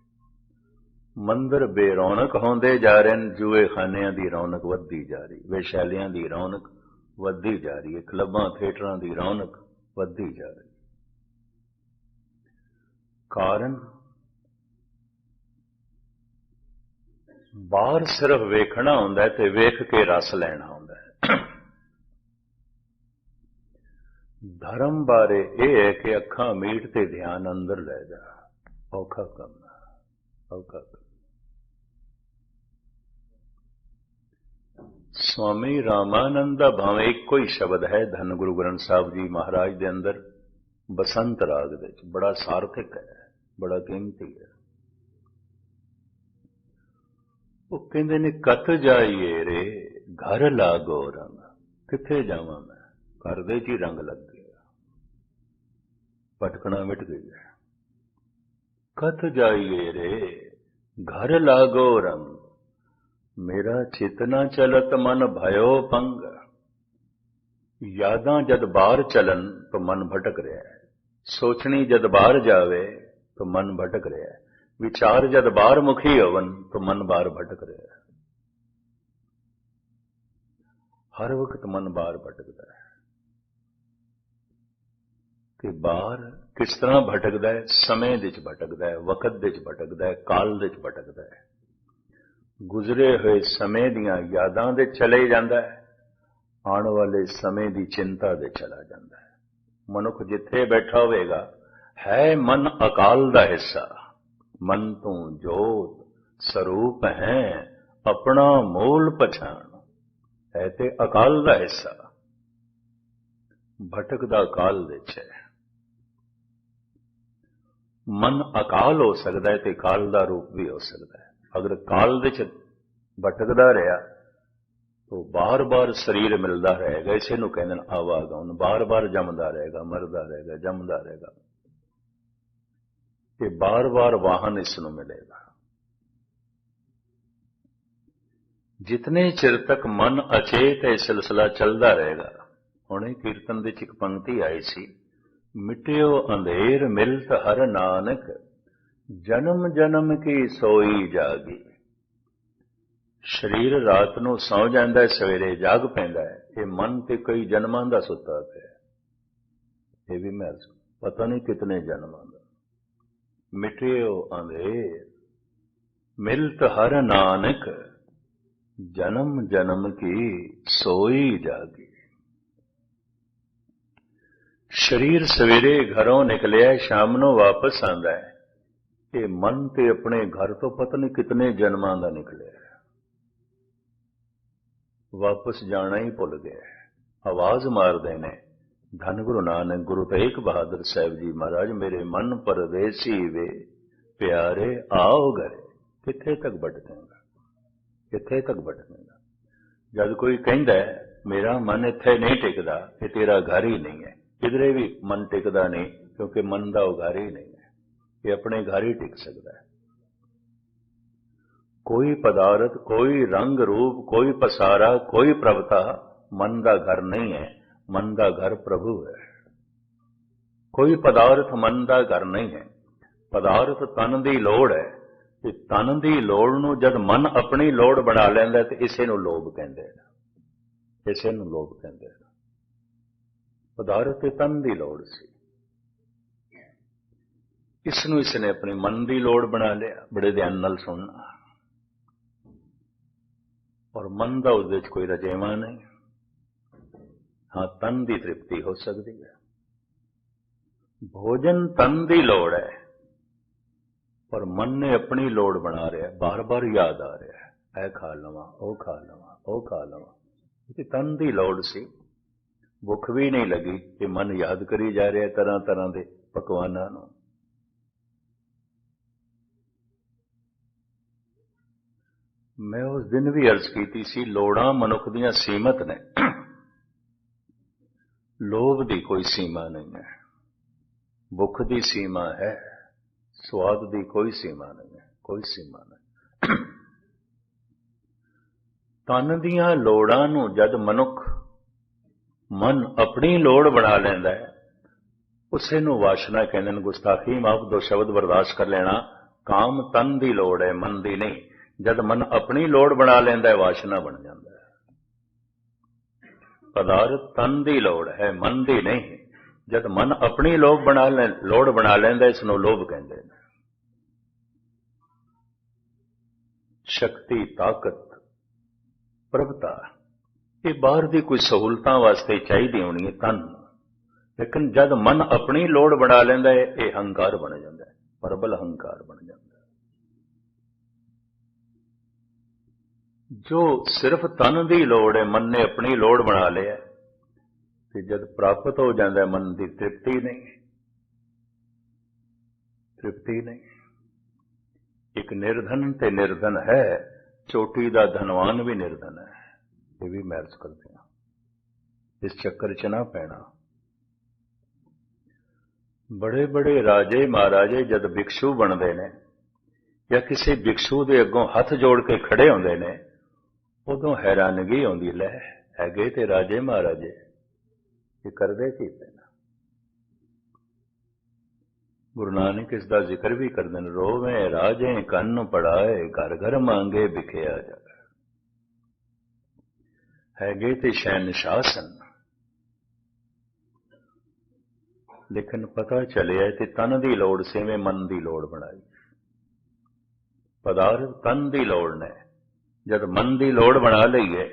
ਮੰਦਰ ਬੇਰੌਣਕ ਹੁੰਦੇ ਜਾ ਰਹੇ ਨੇ, ਜੂਏ ਖਾਨਿਆਂ ਦੀ ਰੌਣਕ ਵੱਧਦੀ ਜਾ ਰਹੀ, ਵੇਸ਼ਾਲਿਆਂ ਦੀ ਰੌਣਕ ਵੱਧਦੀ ਜਾ ਰਹੀ ਹੈ, ਕਲੱਬਾਂ ਥੀਏਟਰਾਂ ਦੀ ਰੌਣਕ ਵੱਧਦੀ ਜਾ ਰਹੀ। ਕਾਰਨ ਬਾਹਰ ਸਿਰਫ ਵੇਖਣਾ ਹੁੰਦਾ ਤੇ ਵੇਖ ਕੇ ਰਸ ਲੈਣਾ ਹੁੰਦਾ ਹੈ। ਧਰਮ ਬਾਰੇ ਇਹ ਹੈ ਕਿ ਅੱਖਾਂ ਮੀਟ ਤੇ ਧਿਆਨ ਅੰਦਰ ਲੈ ਜਾ। ਔਖਾ ਕੰਮ, ਔਖਾ ਕੰਮ। ਸਵਾਮੀ ਰਾਮਾਨੰਦ ਦਾ ਭਾਵੇਂ ਇੱਕੋ ਹੀ ਸ਼ਬਦ ਹੈ ਧੰਨ ਗੁਰੂ ਗ੍ਰੰਥ ਸਾਹਿਬ ਜੀ ਮਹਾਰਾਜ ਦੇ ਅੰਦਰ, ਬਸੰਤ ਰਾਗ ਦੇ ਵਿੱਚ, ਬੜਾ ਸਾਰਥਕ ਹੈ, ਬੜਾ ਕੀਮਤੀ ਹੈ। ਉਹ ਕਹਿੰਦੇ ਨੇ ਕਤ ਜਾਈਏ ਰੇ ਘਰ ਲਾਗੋ ਰੰਗ। ਕਿੱਥੇ ਜਾਵਾਂ ਮੈਂ, ਘਰ ਦੇ 'ਚ ਹੀ ਰੰਗ ਲੱਗ ਗਿਆ, ਭਟਕਣਾ ਮਿਟ ਗਿਆ। ਕਤ ਜਾਈਏ ਰੇ ਘਰ ਲਾਗੋ ਰੰਗ, ਮੇਰਾ ਚਿਤਨਾ ਚਲਤ ਮਨ ਭਇਓ ਪੰਗ। ਯਾਦਾਂ ਜਦ ਬਾਹਰ ਚਲਨ ਤਾਂ ਮਨ ਭਟਕ ਰਿਹਾ ਹੈ, ਸੋਚਣੀ ਜਦ ਬਾਹਰ ਜਾਵੇ ਤਾਂ ਮਨ ਭਟਕ ਰਿਹਾ ਹੈ, ਵਿਚਾਰ ਜਦ ਬਾਹਰ ਮੁਖੀ ਹੋਵਨ ਤਾਂ ਮਨ ਬਾਹਰ ਭਟਕ ਰਿਹਾ ਹੈ। ਹਰ ਵਕਤ ਮਨ ਬਾਹਰ ਭਟਕਦਾ ਹੈ। ਤੇ ਬਾਹਰ ਕਿਸ ਤਰ੍ਹਾਂ ਭਟਕਦਾ ਹੈ? ਸਮੇਂ ਦੇ 'ਚ ਭਟਕਦਾ ਹੈ, ਵਕਤ ਦੇ 'ਚ ਭਟਕਦਾ ਹੈ, ਕਾਲ ਦੇ 'ਚ ਭਟਕਦਾ ਹੈ। ਗੁਜ਼ਰੇ ਹੋਏ ਸਮੇਂ ਦੀਆਂ ਯਾਦਾਂ ਦੇ ਚਲੇ ਜਾਂਦਾ ਹੈ, ਆਉਣ ਵਾਲੇ ਸਮੇਂ ਦੀ ਚਿੰਤਾ ਦੇ ਚਲਾ ਜਾਂਦਾ ਹੈ। ਮਨੁੱਖ ਜਿੱਥੇ ਬੈਠਾ ਹੋਵੇਗਾ, ਹੈ ਮਨ ਅਕਾਲ ਦਾ ਹਿੱਸਾ। ਮਨ ਤੂੰ ਜੋਤ ਸਰੂਪ ਹੈ, ਆਪਣਾ ਮੂਲ ਪਛਾਣ, ਹੈ ਤੇ ਅਕਾਲ ਦਾ ਹਿੱਸਾ। ਭਟਕਦਾ ਕਾਲ ਦੇ 'ਚ ਹੈ। ਮਨ ਅਕਾਲ ਹੋ ਸਕਦਾ ਹੈ ਤੇ ਕਾਲ ਦਾ ਰੂਪ ਵੀ ਹੋ ਸਕਦਾ ਹੈ। ਅਗਰ ਕਾਲ ਦੇ 'ਚ भटकदा रहा तो बार बार शरीर मिलता रहेगा। इसे नूं कहंदे ने आवागमन, बार बार जमदा रहेगा, मरदा रहेगा, जमदा रहेगा, ये बार बार वाहन इसनूं मिलेगा। जितने चिर तक मन अचेत है सिलसिला चलता रहेगा। हुणे कीर्तन दे एक पंक्ति आई सी, मिटियो अंधेर मिलत हर नानक, जन्म जन्म की सोई जागी। शरीर रात नूं सौ जांदा है, सवेरे जाग पैंदा है। ये मन ते कई जन्मां दा सुत्ता पिया, ये भी मैं पता नहीं कितने जन्मां दा। मिटियो अंधेर मिलत हर नानक, जन्म जन्म की सोई जागी। शरीर सवेरे घरों निकलिया, शाम नूं वापस आंदा है। ये मन ते अपने घर तो पता नहीं कितने जन्मां दा निकलिया, वापस जाना ही भुल गया। आवाज मारदे ने धन गुरु नानक, गुरु तेग बहादुर साहब जी महाराज, मेरे मन परदेसी वे प्यारे आओ घरे। किथे तक भटकेगा, किथे तक भटकेगा? जब कोई कहता है मेरा मन इत्थे नहीं टिकदा, ये तेरा घर ही नहीं है। किधरे भी मन टिकदा नहीं, क्योंकि मन का वो घर ही नहीं है। ये अपने घर ही टिक सकता है। कोई पदार्थ, कोई रंग रूप, कोई पसारा, कोई प्रभता मन का घर नहीं है। मन का घर प्रभु है। कोई पदार्थ मन का घर नहीं है। पदार्थ तन की लोड़ है। ते तन की लोड़ नूं जद मन अपनी लोड़ बना लैंदा ते इसे नूं लोभ कहंदे ने, इसे नूं लोभ कहंदे ने। पदार्थ ते तन की लोड़ सी, इसनूं इसने अपनी मन की लोड़ बना लिया। बड़े ध्यान नाल सुनना। और मन का उसदे च कोई रजेवा नहीं। हाँ, तन की तृप्ति हो सकती है। भोजन तन की लोड़ है, पर मन ने अपनी लोड़ बना रहा है। बार बार याद आ रहा है, ऐ खा लवां, ओ खा लवां, ओ खा लवां। क्योंकि तन की लोड़ सी, भुख भी नहीं लगी कि मन याद करी जा रहा है तरह तरह के पकवानां नूं। मैं उस दिन भी अर्ज की सी, लोड़ां मनुख दियां सीमत ने, लोभ की कोई सीमा नहीं है। भुख की सीमा है, स्वाद की कोई सीमा नहीं है, कोई सीमा नहीं। तन दियां लोड़ां नूं जद मनुख मन अपनी लोड़ बना लैंदा है, उसे नूं वासना कहंदे ने। गुस्ताखी माफ, दो शब्द बर्दाश्त कर लेना। काम तन की लोड़ है, मन की नहीं। जद मन अपनी लोड़ बना लैंदा है, वासना बन जाता है। पदार्थ तन की लोड़ है, मन की नहीं। जद मन अपनी लोड़ बना लैंदा, इसनूं लोभ कहंदे ने। शक्ति, ताकत, प्रभता, ये बाहर की कोई सहूलतां वास्ते चाहिए होनी है तन, लेकिन जद मन अपनी लोड़ बना लैंदा है, ये हंकार बन जाता है, प्रबल हंकार बन जाता है। जो सिर्फ तन की लोड़ है, मन ने अपनी लोड़ बना लिया, तो जब प्राप्त हो जाता है मन की तृप्ति नहीं, तृप्ति नहीं। एक निर्धन ते निर्धन है, चोटी का धनवान भी निर्धन है। ये भी मैं अर्ज करते हैं, इस चक्कर च ना पैना। बड़े बड़े राजे महाराजे जद भिक्षु बनते ने, या किसी भिक्षु के अगों हथ जोड़ के खड़े होंदे ने, उदों हैरानगी आउंदी, लै हैगे ते राजे महाराजे, ये करदे की पैना। गुरु नानक इसका जिक्र भी करते हैं, रोवे राजे कन्न पड़ाए, घर घर मांगे बिखिया जाए। हैगे ते शहनशाह सन, लेकिन पता चलिया कि तन की लोड़ से में मन की लोड़ बनाई। पदार्थ तन की लोड़ ने, जब मन की लोड़ बना लईए,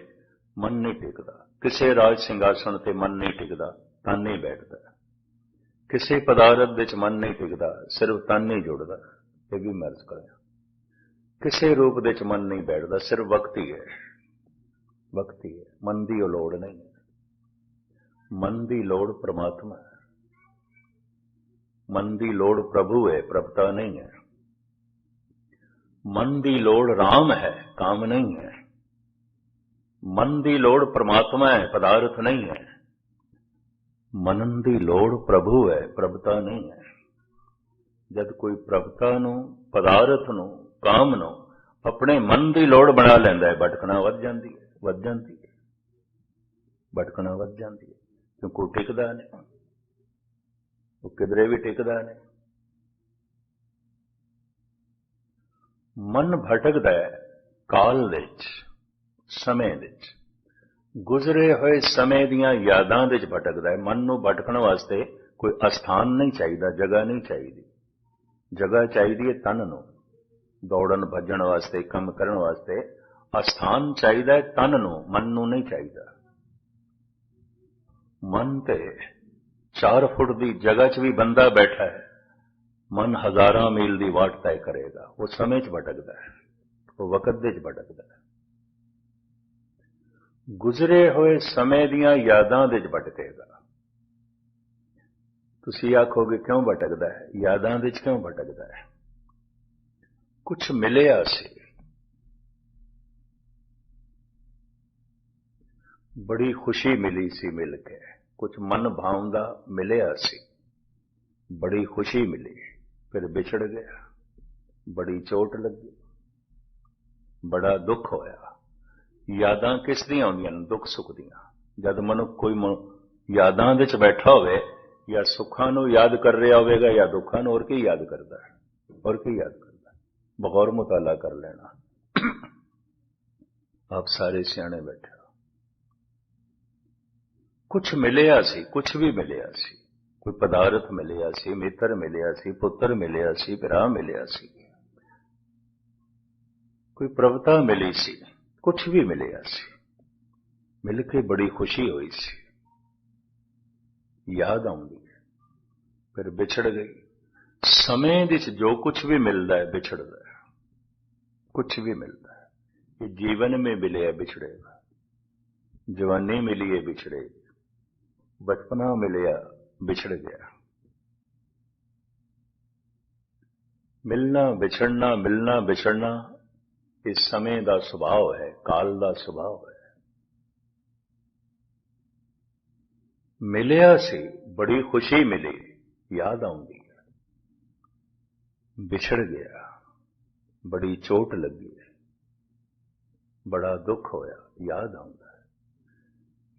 मन नहीं टिकता। किसी राज सिंघासन से मन नहीं टिकता, तन नहीं बैठता। किसी पदार्थ विच मन नहीं टिकता, सिर्फ तन नहीं जुड़ता। ये भी मैं अर्ज करां। किसी रूप विच मन नहीं बैठता, सिर्फ वक्ति है, वक्ति है। मन की लोड़ नहीं है। मन की लोड़ परमात्मा है, मन की लोड़ प्रभु है, प्रभुता नहीं है। मन की लोड़ राम है, काम नहीं है। ਮਨ ਦੀ ਲੋੜ ਪਰਮਾਤਮਾ ਹੈ, ਪਦਾਰਥ ਨਹੀਂ ਹੈ। ਮਨਨ ਦੀ ਲੋੜ ਪ੍ਰਭੂ ਹੈ, ਪ੍ਰਭਤਾ ਨਹੀਂ ਹੈ। ਜਦ ਕੋਈ ਪ੍ਰਭਤਾ ਨੂੰ, ਪਦਾਰਥ ਨੂੰ, ਕਾਮ ਨੂੰ ਆਪਣੇ ਮਨ ਦੀ ਲੋੜ ਬਣਾ ਲੈਂਦਾ ਹੈ, ਭਟਕਣਾ ਵੱਧ ਜਾਂਦੀ ਹੈ, ਵੱਧ ਜਾਂਦੀ ਹੈ, ਭਟਕਣਾ ਵੱਧ ਜਾਂਦੀ ਹੈ। ਕਿਉਂਕਿ ਉਹ ਟਿਕਦਾ ਨਹੀਂ, ਉਹ ਕਿਧਰੇ ਵੀ ਟਿਕਦਾ ਨਹੀਂ। ਮਨ ਭਟਕਦਾ ਹੈ ਕਾਲ ਵਿੱਚ, ਸਮੇਂ ਵਿੱਚ, ਗੁਜ਼ਰੇ ਹੋਏ ਸਮੇਂ ਦੀਆਂ ਯਾਦਾਂ ਵਿੱਚ ਭਟਕਦਾ ਹੈ। ਮਨ ਨੂੰ ਭਟਕਣ ਵਾਸਤੇ ਕੋਈ ਅਸਥਾਨ ਨਹੀਂ ਚਾਹੀਦਾ, ਜਗ੍ਹਾ ਨਹੀਂ ਚਾਹੀਦੀ। ਜਗ੍ਹਾ ਚਾਹੀਦੀ ਹੈ ਤਨ ਨੂੰ, ਦੌੜਨ ਭੱਜਣ ਵਾਸਤੇ, ਕੰਮ ਕਰਨ ਵਾਸਤੇ ਅਸਥਾਨ ਚਾਹੀਦਾ ਹੈ ਤਨ ਨੂੰ, ਮਨ ਨੂੰ ਨਹੀਂ ਚਾਹੀਦਾ। ਮਨ ਤੇ 4 ਫੁੱਟ ਦੀ ਜਗ੍ਹਾ 'ਚ ਵੀ ਬੰਦਾ ਬੈਠਾ ਹੈ, ਮਨ ਹਜ਼ਾਰਾਂ ਮੀਲ ਦੀ ਵਾਟ ਤੈਅ ਕਰੇਗਾ। ਉਹ ਸਮੇਂ 'ਚ ਭਟਕਦਾ ਹੈ, ਉਹ ਵਕਤ ਦੇ 'ਚ ਭਟਕਦਾ ਹੈ। ਗੁਜ਼ਰੇ ਹੋਏ ਸਮੇਂ ਦੀਆਂ ਯਾਦਾਂ ਦੇ 'ਚ ਭਟਕੇਗਾ। ਤੁਸੀਂ ਆਖੋਗੇ ਕਿਉਂ ਭਟਕਦਾ ਹੈ, ਯਾਦਾਂ ਦੇ 'ਚ ਕਿਉਂ ਭਟਕਦਾ ਹੈ? ਕੁਛ ਮਿਲਿਆ ਸੀ, ਬੜੀ ਖੁਸ਼ੀ ਮਿਲੀ ਸੀ ਮਿਲ ਕੇ, ਕੁਛ ਮਨ ਭਾਉਂਦਾ ਮਿਲਿਆ ਸੀ, ਬੜੀ ਖੁਸ਼ੀ ਮਿਲੀ, ਫਿਰ ਵਿਛੜ ਗਿਆ, ਬੜੀ ਚੋਟ ਲੱਗੀ, ਬੜਾ ਦੁੱਖ ਹੋਇਆ। ਯਾਦਾਂ ਕਿਸ ਦੀਆਂ ਆਉਂਦੀਆਂ ਨੇ? ਦੁੱਖ ਸੁੱਖ ਦੀਆਂ। ਜਦ ਮਨੁੱਖ ਕੋਈ ਯਾਦਾਂ ਵਿੱਚ ਬੈਠਾ ਹੋਵੇ, ਜਾਂ ਸੁੱਖਾਂ ਨੂੰ ਯਾਦ ਕਰ ਰਿਹਾ ਹੋਵੇਗਾ ਜਾਂ ਦੁੱਖਾਂ ਨੂੰ, ਹੋਰ ਕੀ ਯਾਦ ਕਰਦਾ ਹੈ? ਹੋਰ ਕੀ ਯਾਦ ਕਰਦਾ? ਬਗੌਰ ਮੁਤਾਲਾ ਕਰ ਲੈਣਾ। ਆਪ ਸਾਰੇ ਸਿਆਣੇ ਬੈਠੇ ਹੋ। ਕੁਛ ਮਿਲਿਆ ਸੀ, ਕੁਛ ਵੀ ਮਿਲਿਆ ਸੀ, ਕੋਈ ਪਦਾਰਥ ਮਿਲਿਆ ਸੀ, ਮਿੱਤਰ ਮਿਲਿਆ ਸੀ, ਪੁੱਤਰ ਮਿਲਿਆ ਸੀ, ਭਰਾ ਮਿਲਿਆ ਸੀ, ਕੋਈ ਪ੍ਰਭਤਾ ਮਿਲੀ ਸੀ, ਕੁਛ ਵੀ ਮਿਲਿਆ ਸੀ, ਮਿਲ ਕੇ ਬੜੀ ਖੁਸ਼ੀ ਹੋਈ ਸੀ, ਯਾਦ ਆਉਂਦੀ ਹੈ, ਫਿਰ ਵਿਛੜ ਗਈ। ਸਮੇਂ ਵਿੱਚ ਜੋ ਕੁਛ ਵੀ ਮਿਲਦਾ ਹੈ ਵਿਛੜਦਾ ਹੈ, ਕੁਛ ਵੀ ਮਿਲਦਾ ਹੈ। ਇਹ ਜੀਵਨ में ਮਿਲਿਆ ਵਿਛੜੇਗਾ, जवानी मिली है बिछड़ेगी, बचपना मिलिया बिछड़ गया। मिलना बिछड़ना, मिलना बिछड़ना इस समय का सुभाव है, काल का सुभाव है। मिलिया सी बड़ी खुशी मिली, याद आउंदी है, बिछड़ गया, बड़ी चोट लगी, बड़ा दुख होया, याद आउंदा है।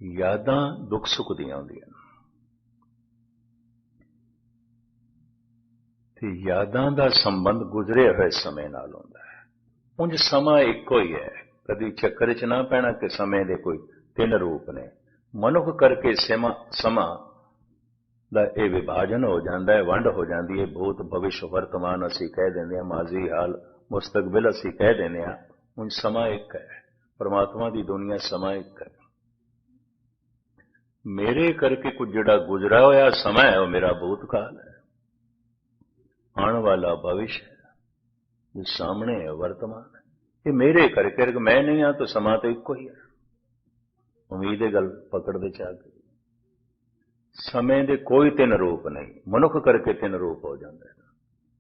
यादां दुख सुख दी आउंदियां ते यादां दा संबंध गुजरे हुए समय नाल होंदा है। उंज समा इक्को ही है, कदी चक्कर च ना पैना कि समय दे कोई 3 रूप ने। मनुख करके समा दा ये विभाजन हो जाता है, वंड हो जाती है। भूत भविष्य वर्तमान असी कह देंगे हैं, माजी हाल मुस्तकबिल असी कह देंगे हैं। उंज समा एक है, परमात्मा की दुनिया समा एक है। मेरे करके कुछ जिहड़ा गुजरा होया समा है, वो मेरा भूतकाल है, आने वाला भविष्य है, जो सामने है वर्तमान है। ये मेरे करके, मैं नहीं हाँ तो समा तो एक ही है। उम्मीद है गल पकड़ दे चाह के। समय दे कोई 3 रूप नहीं, मनुख करके 3 रूप हो जाते हैं।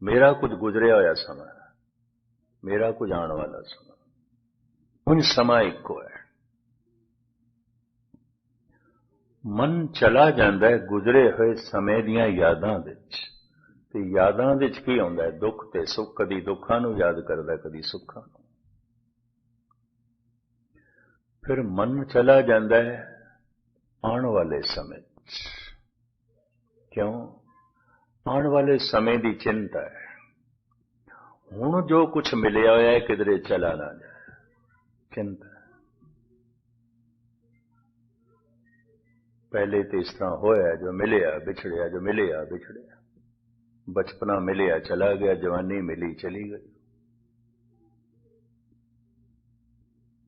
मेरा कुछ गुजरिया होया समा है, मेरा कुछ आने वाला समा, उन समा इको है। मन चला जाता है गुजरे हुए समय दियां यादां विच, ते यादां विच की आउंदा है? दुख ते सुख। कदी दुखां नूं याद करदा, कदी सुखां नूं। फिर मन चला जाता है आने वाले समय। क्यों? आने वाले समय की चिंता है। हुण जो कुछ मिलिया होया है किधरे चला ना जाए, चिंता है। पहले तो इस तरह होया, जो मिलिया बिछड़िया, जो मिलिया बिछड़िया। बचपना मिलिया चला गया, जवानी मिली चली गई।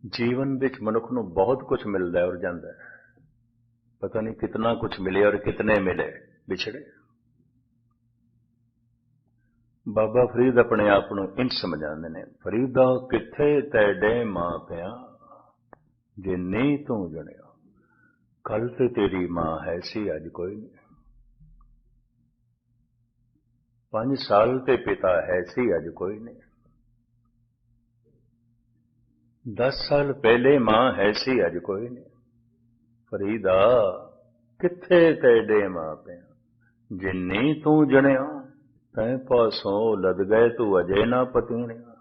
जीवन विच मनुख नूं बहुत कुछ मिलता है और जाता है, पता नहीं कितना कुछ मिले और कितने मिले, बिछड़े। बाबा फरीद अपने आप को इंज समझाते हैं, फरीदा किथे तैडे मां पिया, जे नहीं तू जणिया, कल ते तेरी मां है सी अज कोई नहीं। 5 साल ते पिता है सी अज कोई नहीं। 10 ਸਾਲ ਪਹਿਲੇ ਮਾਂ ਹੈ ਸੀ, ਅੱਜ ਕੋਈ ਨਹੀਂ। ਫਰੀਦਾ ਕਿੱਥੇ ਤੇਡੇ ਮਾਂ ਪਿਆ, ਜਿੰਨੀ ਤੂੰ ਜਣਿਆ ਤੈਂ ਪਾਸੋਂ ਲੱਦ ਗਏ, ਤੂੰ ਅਜੇ ਨਾ ਪਤੀਣਿਆ।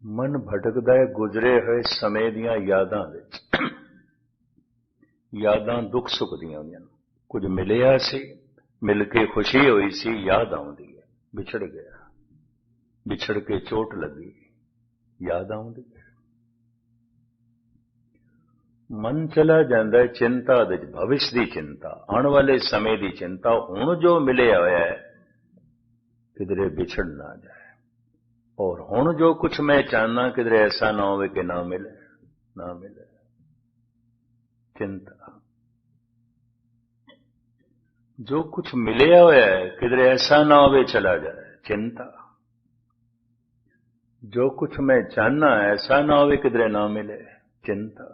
ਮਨ ਭਟਕਦਾ ਹੈ ਗੁਜ਼ਰੇ ਹੋਏ ਸਮੇਂ ਦੀਆਂ ਯਾਦਾਂ ਵਿੱਚ। ਯਾਦਾਂ ਦੁੱਖ ਸੁੱਖ ਦੀਆਂ ਹੁੰਦੀਆਂ ਨੇ। ਕੁਝ ਮਿਲਿਆ ਸੀ, ਮਿਲ ਕੇ ਖੁਸ਼ੀ ਹੋਈ ਸੀ, ਯਾਦ ਆਉਂਦੀ ਹੈ। ਵਿਛੜ ਗਿਆ, ਵਿਛੜ ਕੇ ਚੋਟ ਲੱਗੀ, ਯਾਦ ਆਉਂਦੀ ਹੈ। ਮਨ ਚਲਾ ਜਾਂਦਾ ਹੈ ਚਿੰਤਾ ਦੇ, ਭਵਿਸ਼ ਦੀ ਚਿੰਤਾ, ਆਉਣ ਵਾਲੇ ਸਮੇਂ ਦੀ ਚਿੰਤਾ। ਹੁਣ ਜੋ ਮਿਲਿਆ ਹੋਇਆ ਹੈ ਕਿਧਰੇ ਵਿਛੜ ਨਾ ਜਾਏ, ਔਰ ਹੁਣ ਜੋ ਕੁਛ ਮੈਂ ਚਾਹਨਾ ਕਿਧਰੇ ਐਸਾ ਨਾ ਹੋਵੇ ਕਿ ਨਾ ਮਿਲੇ, ਨਾ ਮਿਲੇ। ਚਿੰਤਾ। ਜੋ ਕੁਛ ਮਿਲਿਆ ਹੋਇਆ ਹੈ ਕਿਧਰੇ ਐਸਾ ਨਾ ਹੋਵੇ ਚਲਾ ਜਾਏ, ਚਿੰਤਾ। ਜੋ ਕੁਛ ਮੈਂ ਚਾਹਨਾ ਐਸਾ ਨਾ ਹੋਵੇ ਕਿਧਰੇ ਨਾ ਮਿਲੇ, ਚਿੰਤਾ।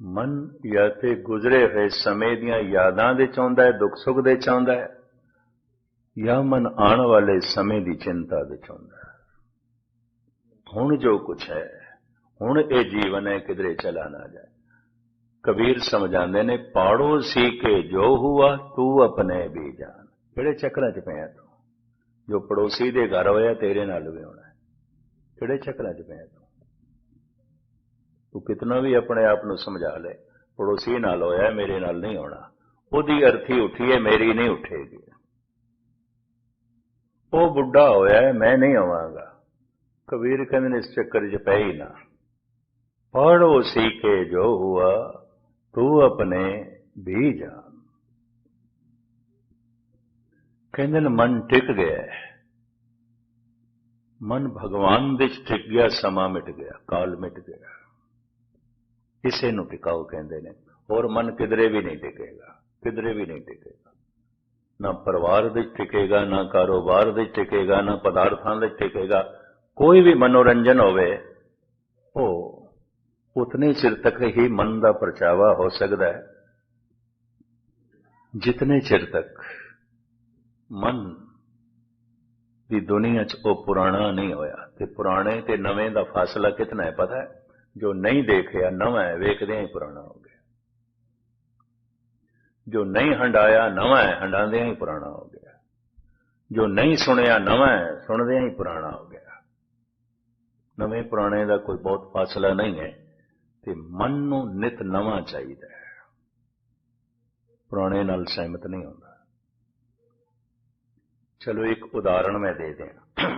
ਮਨ ਜਾਂ ਤੇ ਗੁਜ਼ਰੇ ਹੋਏ ਸਮੇਂ ਦੀਆਂ ਯਾਦਾਂ ਦੇ ਚਾਹੁੰਦਾ ਹੈ, ਦੁੱਖ ਸੁੱਖ ਦੇ ਚਾਹੁੰਦਾ ਹੈ, ਜਾਂ ਮਨ ਆਉਣ ਵਾਲੇ ਸਮੇਂ ਦੀ ਚਿੰਤਾ ਦੇ ਚਾਹੁੰਦਾ ਹੈ। ਹੁਣ ਜੋ ਕੁਛ ਹੈ, ਹੁਣ ਇਹ ਜੀਵਨ ਹੈ, ਕਿਧਰੇ ਚਲਾ ਨਾ ਜਾਏ। ਕਬੀਰ ਸਮਝਾਉਂਦੇ ਨੇ, ਪਾੜੋ ਸੀ ਕੇ ਜੋ ਹੁਆ ਤੂੰ ਆਪਣੇ ਵੀ ਜਾਨ। ਕਿਹੜੇ ਚੱਕਰਾਂ 'ਚ ਪਿਆ ਤੂੰ? ਜੋ ਪੜੋਸੀ ਦੇ ਘਰ ਹੋਇਆ ਤੇਰੇ ਨਾਲ ਵੀ ਹੋਣਾ ਹੈ। ਕਿਹੜੇ ਚੱਕਰਾਂ 'ਚ ਪਿਆ ਤੂੰ? ਤੂੰ ਕਿਤਨਾ ਵੀ ਆਪਣੇ ਆਪ ਨੂੰ ਸਮਝਾ ਲੈ, ਪੜੋਸੀ ਨਾਲ ਹੋਇਆ ਮੇਰੇ ਨਾਲ ਨਹੀਂ ਹੋਣਾ, ਉਹਦੀ ਅਰਥੀ ਉੱਠੀ ਹੈ ਮੇਰੀ ਨਹੀਂ ਉੱਠੇਗੀ। ਉਹ ਬੁੱਢਾ ਹੋਇਆ ਮੈਂ ਨਹੀਂ ਆਵਾਂਗਾ। ਕਬੀਰ ਕਹਿੰਦੇ ਨੇ ਇਸ ਚੱਕਰ 'ਚ ਪੈ ਹੀ ਨਾ। ਪੜੋ ਸੀ ਕੇ ਜੋ ਹੁਆ ਤੂੰ ਆਪਣੇ ਵੀ ਜਾਨ। ਕਹਿੰਦੇ ਨੇ ਮਨ ਟਿਕ ਗਿਆ, ਮਨ ਭਗਵਾਨ ਵਿੱਚ ਟਿਕ ਗਿਆ, ਸਮਾਂ ਮਿਟ ਗਿਆ, ਕਾਲ ਮਿਟ ਗਿਆ। ਇਸੇ ਨੂੰ ਟਿਕਾਓ ਕਹਿੰਦੇ ਨੇ। ਹੋਰ ਮਨ ਕਿਧਰੇ ਵੀ ਨਹੀਂ ਟਿਕੇਗਾ, ਕਿਧਰੇ ਵੀ ਨਹੀਂ ਟਿਕੇਗਾ। ਨਾ ਪਰਿਵਾਰ ਵਿੱਚ ਟਿਕੇਗਾ, ਨਾ ਕਾਰੋਬਾਰ ਵਿੱਚ ਟਿਕੇਗਾ, ਨਾ ਪਦਾਰਥਾਂ ਵਿੱਚ ਟਿਕੇਗਾ। ਕੋਈ ਵੀ ਮਨੋਰੰਜਨ ਹੋਵੇ ਉਹ ਉਤਨੇ ਚਿਰ ਤੱਕ ਹੀ ਮਨ ਦਾ ਪਰਚਾਵਾ ਹੋ ਸਕਦਾ ਹੈ ਜਿਤਨੇ ਚਿਰ ਤੱਕ ਮਨ ਦੀ ਦੁਨੀਆ 'ਚ ਉਹ ਪੁਰਾਣਾ ਨਹੀਂ ਹੋਇਆ। ਤੇ ਪੁਰਾਣੇ ਤੇ ਨਵੇਂ ਦਾ ਫਾਸਲਾ ਕਿਤਨਾ ਹੈ ਪਤਾ ਹੈ? ਜੋ ਨਹੀਂ ਦੇਖਿਆ ਨਵਾਂ ਹੈ, ਵੇਖਦਿਆਂ ਹੀ ਪੁਰਾਣਾ ਹੋ ਗਿਆ। ਜੋ ਨਹੀਂ ਹੰਡਾਇਆ ਨਵਾਂ ਹੈ, ਹੰਡਾਉਂਦਿਆਂ ਹੀ ਪੁਰਾਣਾ ਹੋ ਗਿਆ। ਜੋ ਨਹੀਂ ਸੁਣਿਆ ਨਵਾਂ ਹੈ, ਸੁਣਦਿਆਂ ਹੀ ਪੁਰਾਣਾ ਹੋ ਗਿਆ। ਨਵੇਂ ਪੁਰਾਣੇ ਦਾ ਕੋਈ ਬਹੁਤ ਫਾਸਲਾ ਨਹੀਂ ਹੈ। ਤੇ ਮਨ ਨੂੰ ਨਿਤ ਨਵਾਂ ਚਾਹੀਦਾ ਹੈ, ਪੁਰਾਣੇ ਨਾਲ ਸਹਿਮਤ ਨਹੀਂ ਹੁੰਦਾ। ਚਲੋ ਇੱਕ ਉਦਾਹਰਣ ਮੈਂ ਦੇ ਦਿਆਂ।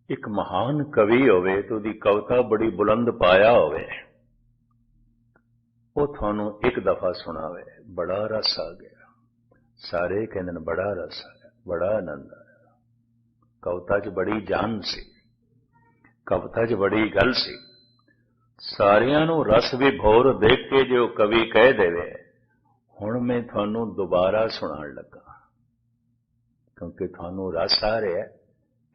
ਇੱਕ ਮਹਾਨ ਕਵੀ ਹੋਵੇ ਤੇ ਉਹਦੀ ਕਵਿਤਾ ਬੜੀ ਬੁਲੰਦ ਪਾਇਆ ਹੋਵੇ, ਉਹ ਤੁਹਾਨੂੰ ਇੱਕ ਦਫਾ ਸੁਣਾਵੇ, ਬੜਾ ਰਸ ਆ ਗਿਆ। ਸਾਰੇ ਕਹਿੰਦੇ ਨੇ ਬੜਾ ਰਸ ਆਇਆ, ਬੜਾ ਆਨੰਦ ਆਇਆ। ਕਵਿਤਾ 'ਚ ਬੜੀ ਜਾਨ ਸੀ, ਕਵਿਤਾ 'ਚ ਬੜੀ ਗੱਲ ਸੀ। ਸਾਰਿਆਂ ਨੂੰ ਰਸ ਵਿਭੋਰ ਦੇਖ ਕੇ ਜੋ ਕਵੀ ਕਹਿ ਦੇਵੇ ਹੁਣ ਮੈਂ ਤੁਹਾਨੂੰ ਦੁਬਾਰਾ ਸੁਣਾਉਣ ਲੱਗਾ, ਕਿਉਂਕਿ ਤੁਹਾਨੂੰ ਰਸ ਆ ਰਿਹਾ,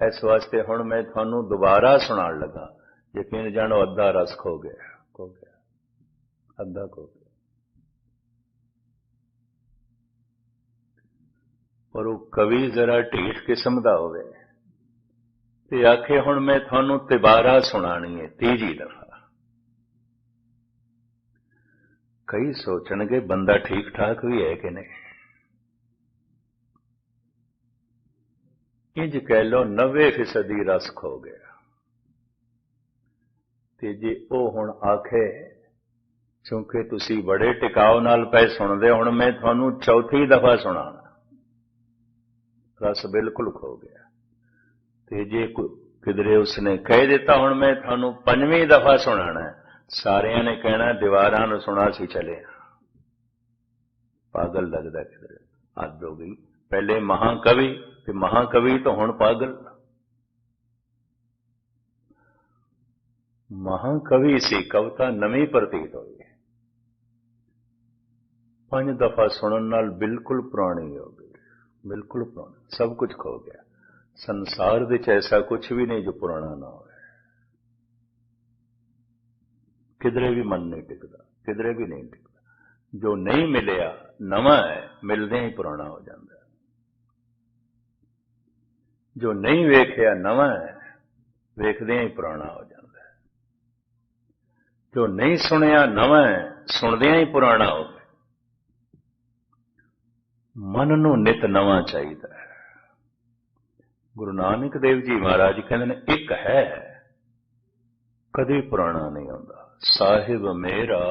ਇਸ ਵਾਸਤੇ ਹੁਣ ਮੈਂ ਤੁਹਾਨੂੰ ਦੁਬਾਰਾ ਸੁਣਾਉਣ ਲੱਗਾ। ਯਕੀਨ ਜਾਣੋ ਅੱਧਾ ਰਸ ਖੋ ਗਿਆ, ਖੋ ਗਿਆ, ਅੱਧਾ ਖੋ ਗਿਆ। ਪਰ ਉਹ ਕਵੀ ਜ਼ਰਾ ਢੀਠ ਕਿਸਮ ਦਾ ਹੋਵੇ ਤੇ ਆਖੇ ਹੁਣ ਮੈਂ ਤੁਹਾਨੂੰ ਦੁਬਾਰਾ ਸੁਣਾਣੀ ਹੈ, ਤੀਜੀ ਦਫਾ। ਕਈ ਸੋਚਣਗੇ ਬੰਦਾ ਠੀਕ ਠਾਕ ਵੀ ਹੈ ਕਿ ਨਹੀਂ। ਇੰਜ ਕਹਿ ਲਓ 90% ਰਸ ਖੋ ਗਿਆ। ਤੇ ਜੇ ਉਹ ਹੁਣ ਆਖੇ ਕਿਉਂਕਿ ਤੁਸੀਂ ਬੜੇ ਟਿਕਾਓ ਨਾਲ ਪਏ ਸੁਣਦੇ, ਹੁਣ ਮੈਂ ਤੁਹਾਨੂੰ ਚੌਥੀ ਦਫਾ ਸੁਣਾਣਾ, ਰਸ ਬਿਲਕੁਲ ਖੋ ਗਿਆ। ਤੇ ਜੇ ਕਿਧਰੇ ਉਸਨੇ ਕਹਿ ਦਿੱਤਾ ਹੁਣ ਮੈਂ ਤੁਹਾਨੂੰ ਪੰਜਵੀਂ ਦਫਾ ਸੁਣਾਣਾ, ਸਾਰਿਆਂ ਨੇ ਕਹਿਣਾ ਦੀਵਾਰਾਂ ਨੂੰ ਸੁਣਾ ਸੀ ਚਲੇ, ਪਾਗਲ ਲੱਗਦਾ। ਕਿਧਰੇ ਹੱਦ ਹੋ ਗਈ। ਪਹਿਲੇ ਮਹਾਕਵੀ ਤੇ ਮਹਾਕਵੀ ਤੋਂ ਹੁਣ ਪਾਗਲ। ਮਹਾਕਵੀ ਸੀ, ਕਵਿਤਾ ਨਵੀਂ ਪ੍ਰਤੀਤ ਹੋਈ, 5 ਦਫਾ ਸੁਣਨ ਨਾਲ ਬਿਲਕੁਲ ਪੁਰਾਣੀ ਹੋ ਗਈ, ਬਿਲਕੁਲ ਪੁਰਾਣੀ। ਸਭ ਕੁਝ ਖੋ ਗਿਆ। ਸੰਸਾਰ ਵਿੱਚ ਐਸਾ ਕੁਝ ਵੀ ਨਹੀਂ ਜੋ ਪੁਰਾਣਾ ਨਾ ਹੋਵੇ। ਕਿਧਰੇ ਵੀ ਮਨ ਨਹੀਂ ਟਿਕਦਾ, ਕਿਧਰੇ ਵੀ ਨਹੀਂ ਟਿਕਦਾ। ਜੋ ਨਹੀਂ ਮਿਲਿਆ ਨਵਾਂ ਹੈ, ਮਿਲਦਿਆਂ ਹੀ ਪੁਰਾਣਾ ਹੋ ਜਾਂਦਾ ਹੈ। ਜੋ ਨਹੀਂ ਵੇਖਿਆ ਨਵਾਂ ਹੈ, ਵੇਖਦਿਆਂ ਹੀ ਪੁਰਾਣਾ ਹੋ ਜਾਂਦਾ ਹੈ। ਜੋ ਨਹੀਂ ਸੁਣਿਆ ਨਵਾਂ ਹੈ, ਸੁਣਦਿਆਂ ਹੀ ਪੁਰਾਣਾ ਹੋ ਗਿਆ। ਮਨ ਨੂੰ ਨਿਤ ਨਵਾਂ ਚਾਹੀਦਾ ਹੈ। ਗੁਰੂ ਨਾਨਕ ਦੇਵ ਜੀ ਮਹਾਰਾਜ ਕਹਿੰਦੇ ਨੇ, ਇੱਕ ਹੈ ਕਦੇ ਪੁਰਾਣਾ ਨਹੀਂ ਹੁੰਦਾ, ਸਾਹਿਬ ਮੇਰਾ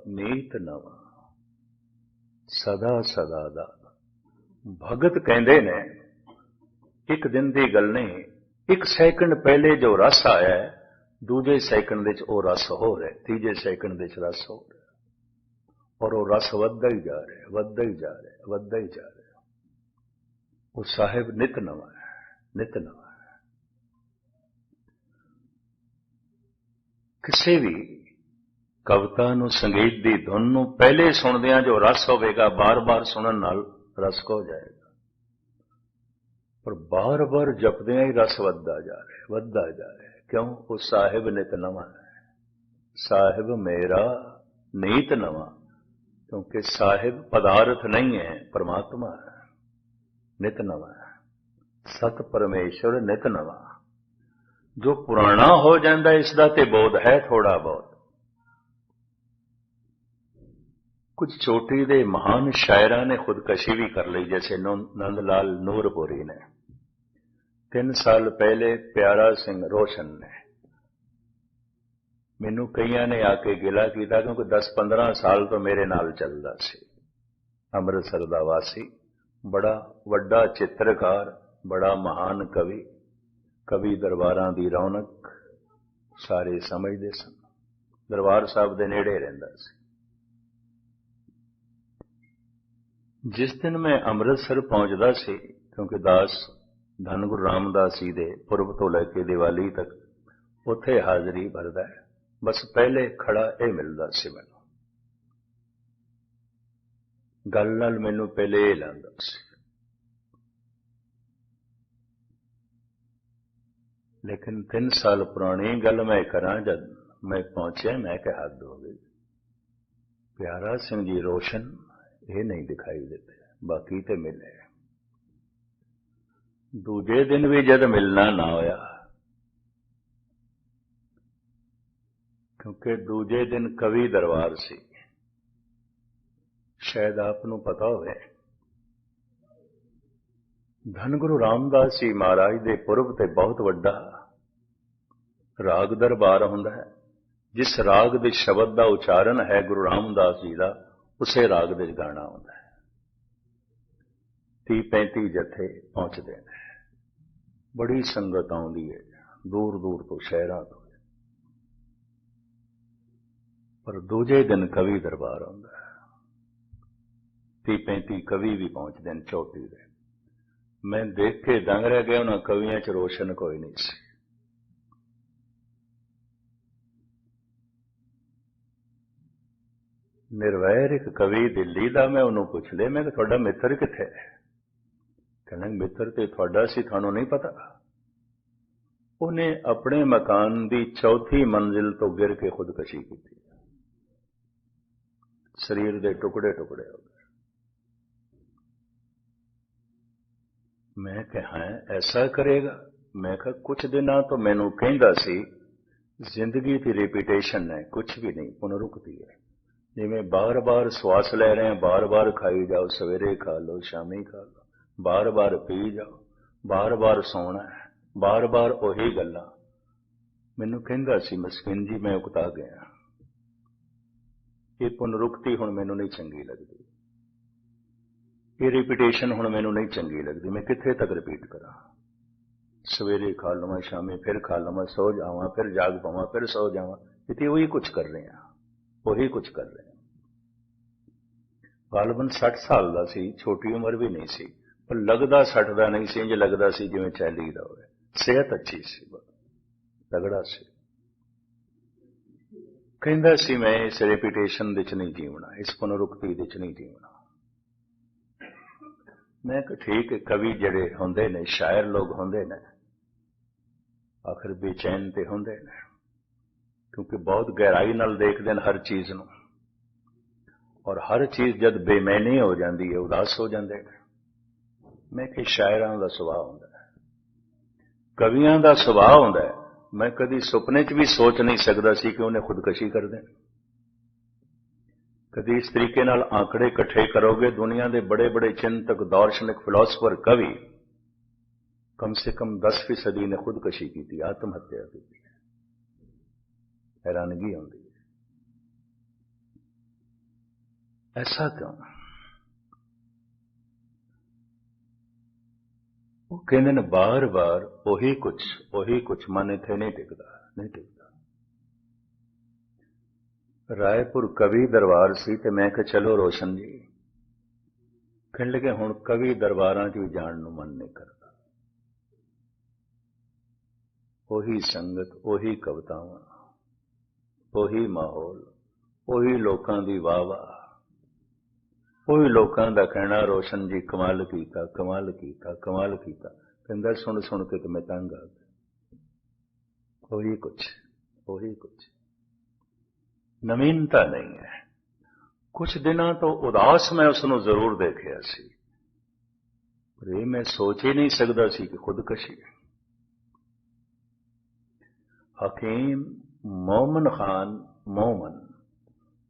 ਨੀਤ ਨਵਾਂ, ਸਦਾ ਸਦਾ ਦਾ। ਭਗਤ ਕਹਿੰਦੇ ਨੇ, ਇੱਕ ਦਿਨ ਦੀ ਗੱਲ ਨਹੀਂ, ਇੱਕ ਸੈਕਿੰਡ ਪਹਿਲੇ ਜੋ ਰਸ ਆਇਆ ਹੈ, ਦੂਜੇ ਸੈਕਿੰਡ ਦੇ ਚ ਉਹ ਰਸ ਹੋ ਰਿਹਾ, ਤੀਜੇ ਸੈਕਿੰਡ ਦੇ ਚ ਰਸ ਹੋ ਰਿਹਾ, ਔਰ ਉਹ ਰਸ ਵੱਧਦਾ ਹੀ ਜਾ ਰਿਹਾ, ਵੱਧਦਾ ਹੀ ਜਾ ਰਿਹਾ, ਵੱਧਦਾ ਹੀ ਜਾ ਰਿਹਾ। ਉਹ ਸਾਹਿਬ ਨਿਤ ਨਵਾਂ ਹੈ, ਨਿਤ ਨਵਾਂ ਹੈ। ਕਿਸੇ ਵੀ ਕਵਿਤਾ ਨੂੰ, ਸੰਗੀਤ ਦੀ ਧੁਨ ਨੂੰ ਪਹਿਲੇ ਸੁਣਦਿਆਂ ਜੋ ਰਸ ਹੋਵੇਗਾ, ਬਾਰ-ਬਾਰ ਸੁਣਨ ਨਾਲ ਰਸ ਹੋ ਜਾਏਗਾ, ਪਰ ਬਾਰ-ਬਾਰ ਜਪਦਿਆਂ ਹੀ ਰਸ ਵੱਧਦਾ ਜਾ ਰਿਹਾ, ਵੱਧਦਾ ਜਾ ਰਿਹਾ। ਕਿਉਂ? ਉਹ ਸਾਹਿਬ ਨਿਤ ਨਵਾਂ ਹੈ। ਸਾਹਿਬ ਮੇਰਾ ਨੀਤ ਨਵਾਂ, ਕਿਉਂਕਿ ਸਾਹਿਬ ਪਦਾਰਥ ਨਹੀਂ ਹੈ, ਪਰਮਾਤਮਾ ਹੈ, ਨਿਤ ਨਵਾਂ ਹੈ। ਸਤ ਪਰਮੇਸ਼ਰ ਨਿਤ ਨਵਾਂ। ਜੋ ਪੁਰਾਣਾ ਹੋ ਜਾਂਦਾ ਇਸ ਦਾ ਤੇ ਬੋਧ ਹੈ ਥੋੜਾ ਬਹੁਤ। ਕੁਝ ਚੋਟੀ ਦੇ ਮਹਾਨ ਸ਼ਾਇਰਾਂ ਨੇ ਖੁਦਕਸ਼ੀ ਵੀ ਕਰ ਲਈ, ਜੈਸੇ ਨੰਦ ਲਾਲ ਨੂਰਪੁਰੀ ਨੇ। 3 ਸਾਲ ਪਹਿਲੇ ਪਿਆਰਾ ਸਿੰਘ ਰੋਸ਼ਨ ਨੇ, ਮੈਨੂੰ ਕਈਆਂ ਨੇ ਆ ਕੇ ਗਿਲਾ ਕੀਤਾ, ਕਿਉਂਕਿ 10-15 ਸਾਲ ਤੋਂ ਮੇਰੇ ਨਾਲ ਚੱਲਦਾ ਸੀ। ਅੰਮ੍ਰਿਤਸਰ ਦਾ ਵਾਸੀ, ਬੜਾ ਵੱਡਾ ਚਿੱਤਰਕਾਰ, ਬੜਾ ਮਹਾਨ ਕਵੀ, ਕਵੀ ਦਰਬਾਰਾਂ ਦੀ ਰੌਣਕ ਸਾਰੇ ਸਮਝਦੇ ਸਨ। ਦਰਬਾਰ ਸਾਹਿਬ ਦੇ ਨੇੜੇ ਰਹਿੰਦਾ ਸੀ। ਜਿਸ ਦਿਨ ਮੈਂ ਅੰਮ੍ਰਿਤਸਰ ਪਹੁੰਚਦਾ ਸੀ, ਕਿਉਂਕਿ ਦਾਸ ਧੰਨ ਗੁਰੂ ਰਾਮਦਾਸ ਜੀ ਦੇ ਪੁਰਬ ਤੋਂ ਲੈ ਕੇ ਦੀਵਾਲੀ ਤੱਕ ਉੱਥੇ ਹਾਜ਼ਰੀ ਭਰਦਾ ਹੈ, ਬਸ ਪਹਿਲੇ ਖੜਾ ਇਹ ਮਿਲਦਾ ਸੀ ਮੈਨੂੰ। ਗੱਲ ਨਾਲ ਮੈਨੂੰ ਪਹਿਲੇ ਇਹ ਲੱਗਦਾ ਸੀ। ਲੇਕਿਨ 3 ਸਾਲ ਪੁਰਾਣੀ ਗੱਲ ਮੈਂ ਕਰਾਂ, ਜਦ ਮੈਂ ਪਹੁੰਚਿਆ, ਮੈਂ ਕਿਹਾ ਹੱਦ ਹੋ ਗਈ। ਪਿਆਰਾ ਸਿੰਘ ਜੀ ਰੋਸ਼ਨ ਇਹ ਨਹੀਂ ਦਿਖਾਈ ਦਿੱਤੇ, ਬਾਕੀ ਤੇ ਮਿਲੇ। ਦੂਜੇ ਦਿਨ ਵੀ ਜਦ ਮਿਲਣਾ ਨਾ ਹੋਇਆ, ਕਿਉਂਕਿ ਦੂਜੇ ਦਿਨ ਕਵੀ ਦਰਬਾਰ ਸੀ। ਸ਼ਾਇਦ ਆਪ ਨੂੰ ਪਤਾ ਹੋਵੇ, ਧੰਨ ਗੁਰੂ ਰਾਮਦਾਸ ਜੀ ਮਹਾਰਾਜ ਦੇ ਪੁਰਬ ਤੇ ਬਹੁਤ ਵੱਡਾ ਰਾਗ ਦਰਬਾਰ ਹੁੰਦਾ ਹੈ। ਜਿਸ ਰਾਗ ਦੇ ਸ਼ਬਦ ਦਾ ਉਚਾਰਨ ਹੈ ਗੁਰੂ ਰਾਮਦਾਸ ਜੀ ਦਾ, ਉਸੇ ਰਾਗ ਦੇ ਗਾਣਾ ਹੁੰਦਾ ਹੈ। 30-35 ਜਥੇ ਪਹੁੰਚਦੇ ਨੇ, ਬੜੀ ਸੰਗਤ ਆਉਂਦੀ ਹੈ ਦੂਰ ਦੂਰ ਤੋਂ, ਸ਼ਹਿਰਾਂ ਤੋਂ। ਪਰ ਦੂਜੇ ਦਿਨ ਕਵੀ ਦਰਬਾਰ ਆਉਂਦਾ ਹੈ, 30-35 ਕਵੀ ਵੀ ਪਹੁੰਚਦੇ ਨੇ ਚੋਟੀ ਦੇ। ਮੈਂ ਦੇਖ ਕੇ ਦੰਗ ਰਹਿ ਗਿਆ, ਉਹਨਾਂ ਕਵੀਆਂ 'ਚ ਰੋਸ਼ਨ ਕੋਈ ਨਹੀਂ ਸੀ। ਨਿਰਵੈਰ ਇੱਕ ਕਵੀ ਦਿੱਲੀ ਦਾ, ਮੈਂ ਉਹਨੂੰ ਪੁੱਛ ਲਿਆ, ਮੈਂ ਕਿਹਾ ਤੁਹਾਡਾ ਮਿੱਤਰ ਕਿੱਥੇ ਹੈ? ਕਹਿੰਦਾ ਮਿੱਤਰ ਤੇ ਤੁਹਾਡਾ ਸੀ, ਤੁਹਾਨੂੰ ਨਹੀਂ ਪਤਾ। ਉਹਨੇ ਆਪਣੇ ਮਕਾਨ ਦੀ 4ਥੀ ਮੰਜ਼ਿਲ ਤੋਂ ਗਿਰ ਕੇ ਖੁਦਕਸ਼ੀ ਕੀਤੀ, ਸਰੀਰ ਦੇ ਟੁਕੜੇ ਟੁਕੜੇ ਹੋ ਗਏ। ਮੈਂ ਕਿਹਾ ਐਸਾ ਕਰੇਗਾ? ਮੈਂ ਕਿਹਾ ਕੁਝ ਦਿਨਾਂ ਤੋਂ ਮੈਨੂੰ ਕਹਿੰਦਾ ਸੀ ਜ਼ਿੰਦਗੀ ਦੀ ਰਿਪੀਟੇਸ਼ਨ ਹੈ, ਕੁਝ ਵੀ ਨਹੀਂ, ਪੁਨਰੁਕਤੀ ਹੈ। ਜਿਵੇਂ ਬਾਰ-ਬਾਰ ਸਵਾਸ ਲੈ ਰਹੇ ਹਾਂ, ਬਾਰ-ਬਾਰ ਖਾਈ ਜਾਓ, ਸਵੇਰੇ ਖਾ ਲਓ, ਸ਼ਾਮੀ ਖਾ ਲਓ, ਬਾਰ-ਬਾਰ ਪੀ ਜਾਓ, ਬਾਰ-ਬਾਰ ਸੌਣਾ ਹੈ, ਬਾਰ-ਬਾਰ ਉਹੀ ਗੱਲਾਂ। ਮੈਨੂੰ ਕਹਿੰਦਾ ਸੀ ਮਸਕੀਨ ਜੀ, ਮੈਂ ਉਕਤਾ ਗਿਆ। ਇਹ ਪੁਨਰੁਕਤੀ ਹੁਣ ਮੈਨੂੰ ਨਹੀਂ ਚੰਗੀ ਲੱਗਦੀ, ਇਹ ਰਿਪੀਟੇਸ਼ਨ ਹੁਣ ਮੈਨੂੰ ਨਹੀਂ ਚੰਗੀ ਲੱਗਦੀ। ਮੈਂ ਕਿੱਥੇ ਤੱਕ ਰਿਪੀਟ ਕਰਾਂ? ਸਵੇਰੇ ਖਾ ਲਵਾਂ, ਸ਼ਾਮੀ ਫਿਰ ਖਾ ਲਵਾਂ, ਸੋ ਜਾਵਾਂ, ਫਿਰ ਜਾਗ ਪਾਵਾਂ, ਫਿਰ ਸੋ ਜਾਵਾਂ। ਇੱਥੇ ਉਹੀ ਕੁਝ ਕਰ ਰਹੇ ਹਾਂ, ਉਹੀ ਕੁਝ ਕਰ ਰਹੇ ਹਾਂ। ਗਾਲਬਨ 60 ਸਾਲ ਦਾ ਸੀ, ਛੋਟੀ ਉਮਰ ਵੀ ਨਹੀਂ ਸੀ, ਪਰ ਲੱਗਦਾ 60 ਦਾ ਨਹੀਂ ਸੀ, ਇੰਜ ਲੱਗਦਾ ਸੀ ਜਿਵੇਂ 40 ਦਾ ਹੋਵੇ। ਸਿਹਤ ਅੱਛੀ ਸੀ, ਤਗੜਾ ਸੀ। ਕਹਿੰਦਾ ਸੀ ਮੈਂ ਇਸ ਰੈਪੂਟੇਸ਼ਨ ਦੇ ਚ ਨਹੀਂ ਜੀਵਣਾ, ਇਸ ਪੁਨਰੁਕਤੀ ਦੇ ਚ ਨਹੀਂ ਜੀਵਣਾ। ਮੈਂ ਕਿਹਾ ਠੀਕ ਹੈ, ਕਵੀ ਜਿਹੜੇ ਹੁੰਦੇ ਨੇ, ਸ਼ਾਇਰ ਲੋਕ ਹੁੰਦੇ ਨੇ, ਆਖਰ ਬੇਚੈਨ ਤੇ ਹੁੰਦੇ ਨੇ, ਕਿਉਂਕਿ ਬਹੁਤ ਗਹਿਰਾਈ ਨਾਲ ਦੇਖਦੇ ਨੇ ਹਰ ਚੀਜ਼ ਨੂੰ, ਔਰ ਹਰ ਚੀਜ਼ ਜਦ ਬੇਮੈਨੀ ਹੋ ਜਾਂਦੀ ਹੈ, ਉਦਾਸ ਹੋ ਜਾਂਦੇ ਨੇ। ਮੈਂ ਕਿਹਾ ਸ਼ਾਇਰਾਂ ਦਾ ਸੁਭਾਅ ਹੁੰਦਾ ਹੈ, ਕਵੀਆਂ ਦਾ ਸੁਭਾਅ ਹੁੰਦਾ ਹੈ, ਮੈਂ ਕਦੀ ਸੁਪਨੇ 'ਚ ਵੀ ਸੋਚ ਨਹੀਂ ਸਕਦਾ ਸੀ ਕਿ ਉਹਨੇ ਖੁਦਕਸ਼ੀ ਕਰ ਦੇਣੀ। ਕਦੀ ਇਸ ਤਰੀਕੇ ਨਾਲ ਆંકੜੇ ਇਕੱਠੇ ਕਰੋਗੇ, ਦੁਨੀਆ ਦੇ ਬੜੇ ਬੜੇ ਚਿੰਤਕ, ਦਾਰਸ਼ਨਿਕ, ਫਿਲਾਸਫਰ, ਕਵੀ ਕਮ ਸੇ ਕਮ 10% ਨੇ ਖੁਦਕਸ਼ੀ ਕੀਤੀ, ਆਤਮ ਹੱਤਿਆ ਕੀਤੀ। हैरानगी आती है, ऐसा क्यों? वो कहते ने बार बार ओही कुछ मन इत्थे नहीं टिकता। रायपुर कवि दरबार सी ते मैं कहा चलो रोशन जी, कहने लगे हुण कवि दरबारां च भी जाण नूं मन नहीं करता। ओही संगत, ओही कवितावां, ਉਹੀ ਮਾਹੌਲ, ਉਹੀ ਲੋਕਾਂ ਦੀ ਵਾਹ-ਵਾਹ, ਉਹੀ ਲੋਕਾਂ ਦਾ ਕਹਿਣਾ ਰੋਸ਼ਨ ਜੀ ਕਮਾਲ ਕੀਤਾ, ਕਮਾਲ ਕੀਤਾ, ਕਮਾਲ ਕੀਤਾ। ਕਹਿੰਦਾ ਸੁਣ ਸੁਣ ਕੇ ਤੇ ਮੈਂ ਤੰਗ ਆ ਗਿਆ। ਉਹੀ ਕੁਛ ਨਵੀਨਤਾ ਨਹੀਂ ਹੈ। ਕੁਝ ਦਿਨਾਂ ਤੋਂ ਉਦਾਸ ਮੈਂ ਉਸ ਨੂੰ ਜ਼ਰੂਰ ਦੇਖਿਆ ਸੀ, ਪਰ ਇਹ ਮੈਂ ਸੋਚ ਹੀ ਨਹੀਂ ਸਕਦਾ ਸੀ ਕਿ ਖੁਦਕਸ਼ੀ। ਹਕੀਮ ਮੋਮਨ ਖਾਨ ਮੋਮਨ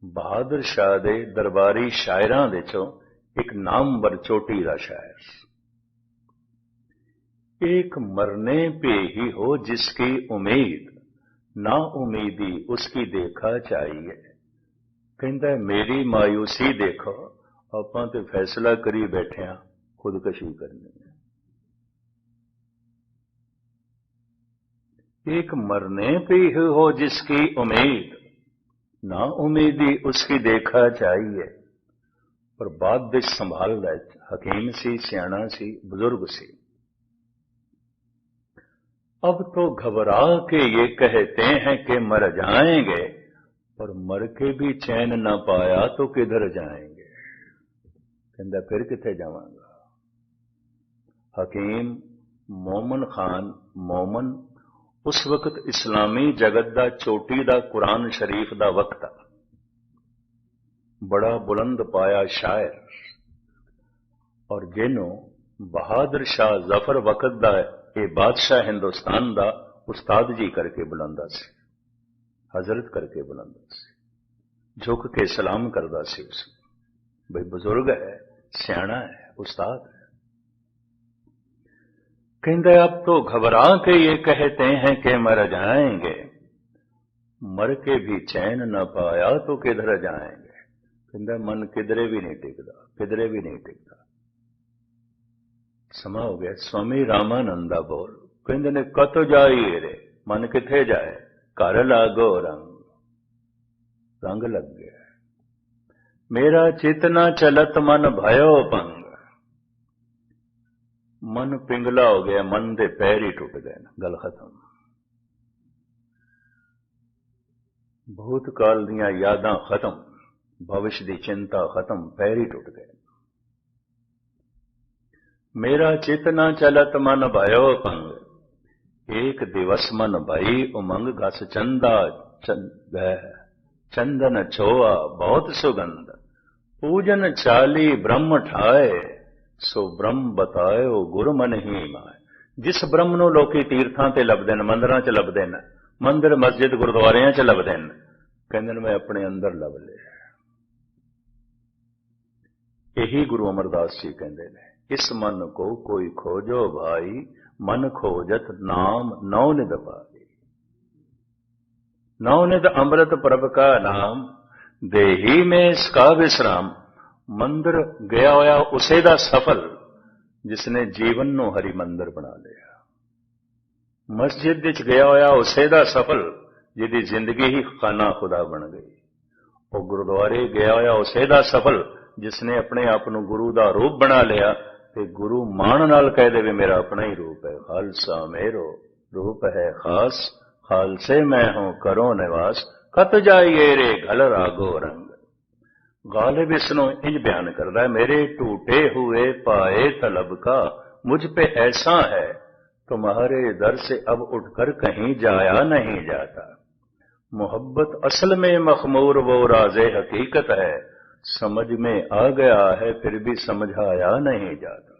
ਬਹਾਦਰ ਸ਼ਾਹ ਦੇ ਦਰਬਾਰੀ ਸ਼ਾਇਰਾਂ ਵਿੱਚੋਂ ਇੱਕ ਨਾਮਵਰ ਚੋਟੀ ਦਾ ਸ਼ਾਇਰ। एक मरने पे ही हो जिसकी उम्मीद, ना उम्मीदी उसकी देखा चाहिए। कहता है मेरी मायूसी देखो, ਆਪਾਂ ਤੇ फैसला करी बैठे हैं खुदकशी करनी है। एक मरने पे ही हो जिसकी उम्मीद, ना उम्मीदी उसकी देखा चाहिए। पर बात विच संभाल रहा है, हकीम सी, सियाणा सी, बुजुर्ग सी। अब तो घबरा के ये कहते हैं कि मर जाएंगे, पर मर के भी चैन न पाया तो किधर जाएंगे। कहता फिर किथे जावांगा। हकीम मोमन खान मोमन उस वक्त इस्लामी जगत दा चोटी दा कुरान शरीफ दा वक्त आ, बड़ा बुलंद पाया शायर, और जिन्हों बहादुर शाह जफर वक्त दा ये बादशाह हिंदुस्तान दा उस्ताद जी करके बुलांदा सी, हजरत करके बुलांदा सी, झुक के सलाम करदा सी उसमें, भाई बुजुर्ग है, सियाणा है, उस्ताद है। कहते अब तो घबरा के ये कहते हैं कि मर जाएंगे, मर के भी चैन न पाया तो किधर जाएंगे। कहते मन किधरे भी नहीं टिकता, किधरे भी नहीं टिकता। समा हो गया। स्वामी रामानंदा बोल कहते ने कत जाइए रे, मन किथे जाए, घर लागो रंग लग गया। मेरा चित न चलत मन भयो पंग, मन पिंगला हो गया, मन दे पैर ही टुट गए, गल खत्म। भूतकाल दियां यादां खत्म, भविष्य दी चिंता खत्म, पैर ही टुट गए। मेरा चित न चलत मन भयो पंग, एक दिवस मन भई उमंग। घस चंदा चंदन छोआ बहुत सुगंध, पूजन चाली ब्रह्म ठाए, सो ब्रह्म बतायो गुरु मन ही माए। जिस ब्रह्म नूं लोकी तीर्थां ते लभदे ने, मंदिरां च लभदे ने, मंदिर मस्जिद गुरुद्वारियां च लभदे ने, कहंदे ने मैं अपने अंदर लभ लिया। यही गुरु अमरदास जी कहंदे ने, इस मन को कोई खोजो भाई, मन खोजत नाम नौ निध पाई। नौ निध अमृत प्रभ का नाम, देही में इसका विश्राम। मंदिर गया होया उसे दा सफल, जिसने जीवन नूं हरि मंदिर बना लिया। मस्जिद विच गया होया उसे दा सफल, जिहदी जिंदगी ही खाना खुदा बन गई। और गुरुद्वारे गया होया उसे दा सफल, जिसने अपने आप नूं गुरु दा रूप बना लिया, ते गुरु मान नाल कह दे मेरा अपना ही रूप है। खालसा मेरो रूप है खास, खालसे मैं हूं करो निवास। कत जाइए रे घल रागो रंग। गालिब इसनों इंज बयान करता है, मेरे टूटे हुए पाए तलब का मुझ पे ऐसा है, तुम्हारे दर से अब उठकर कहीं जाया नहीं जाता। मोहब्बत असल में मखमूर वो राज़े हकीकत है, समझ में आ गया है फिर भी समझाया नहीं जाता।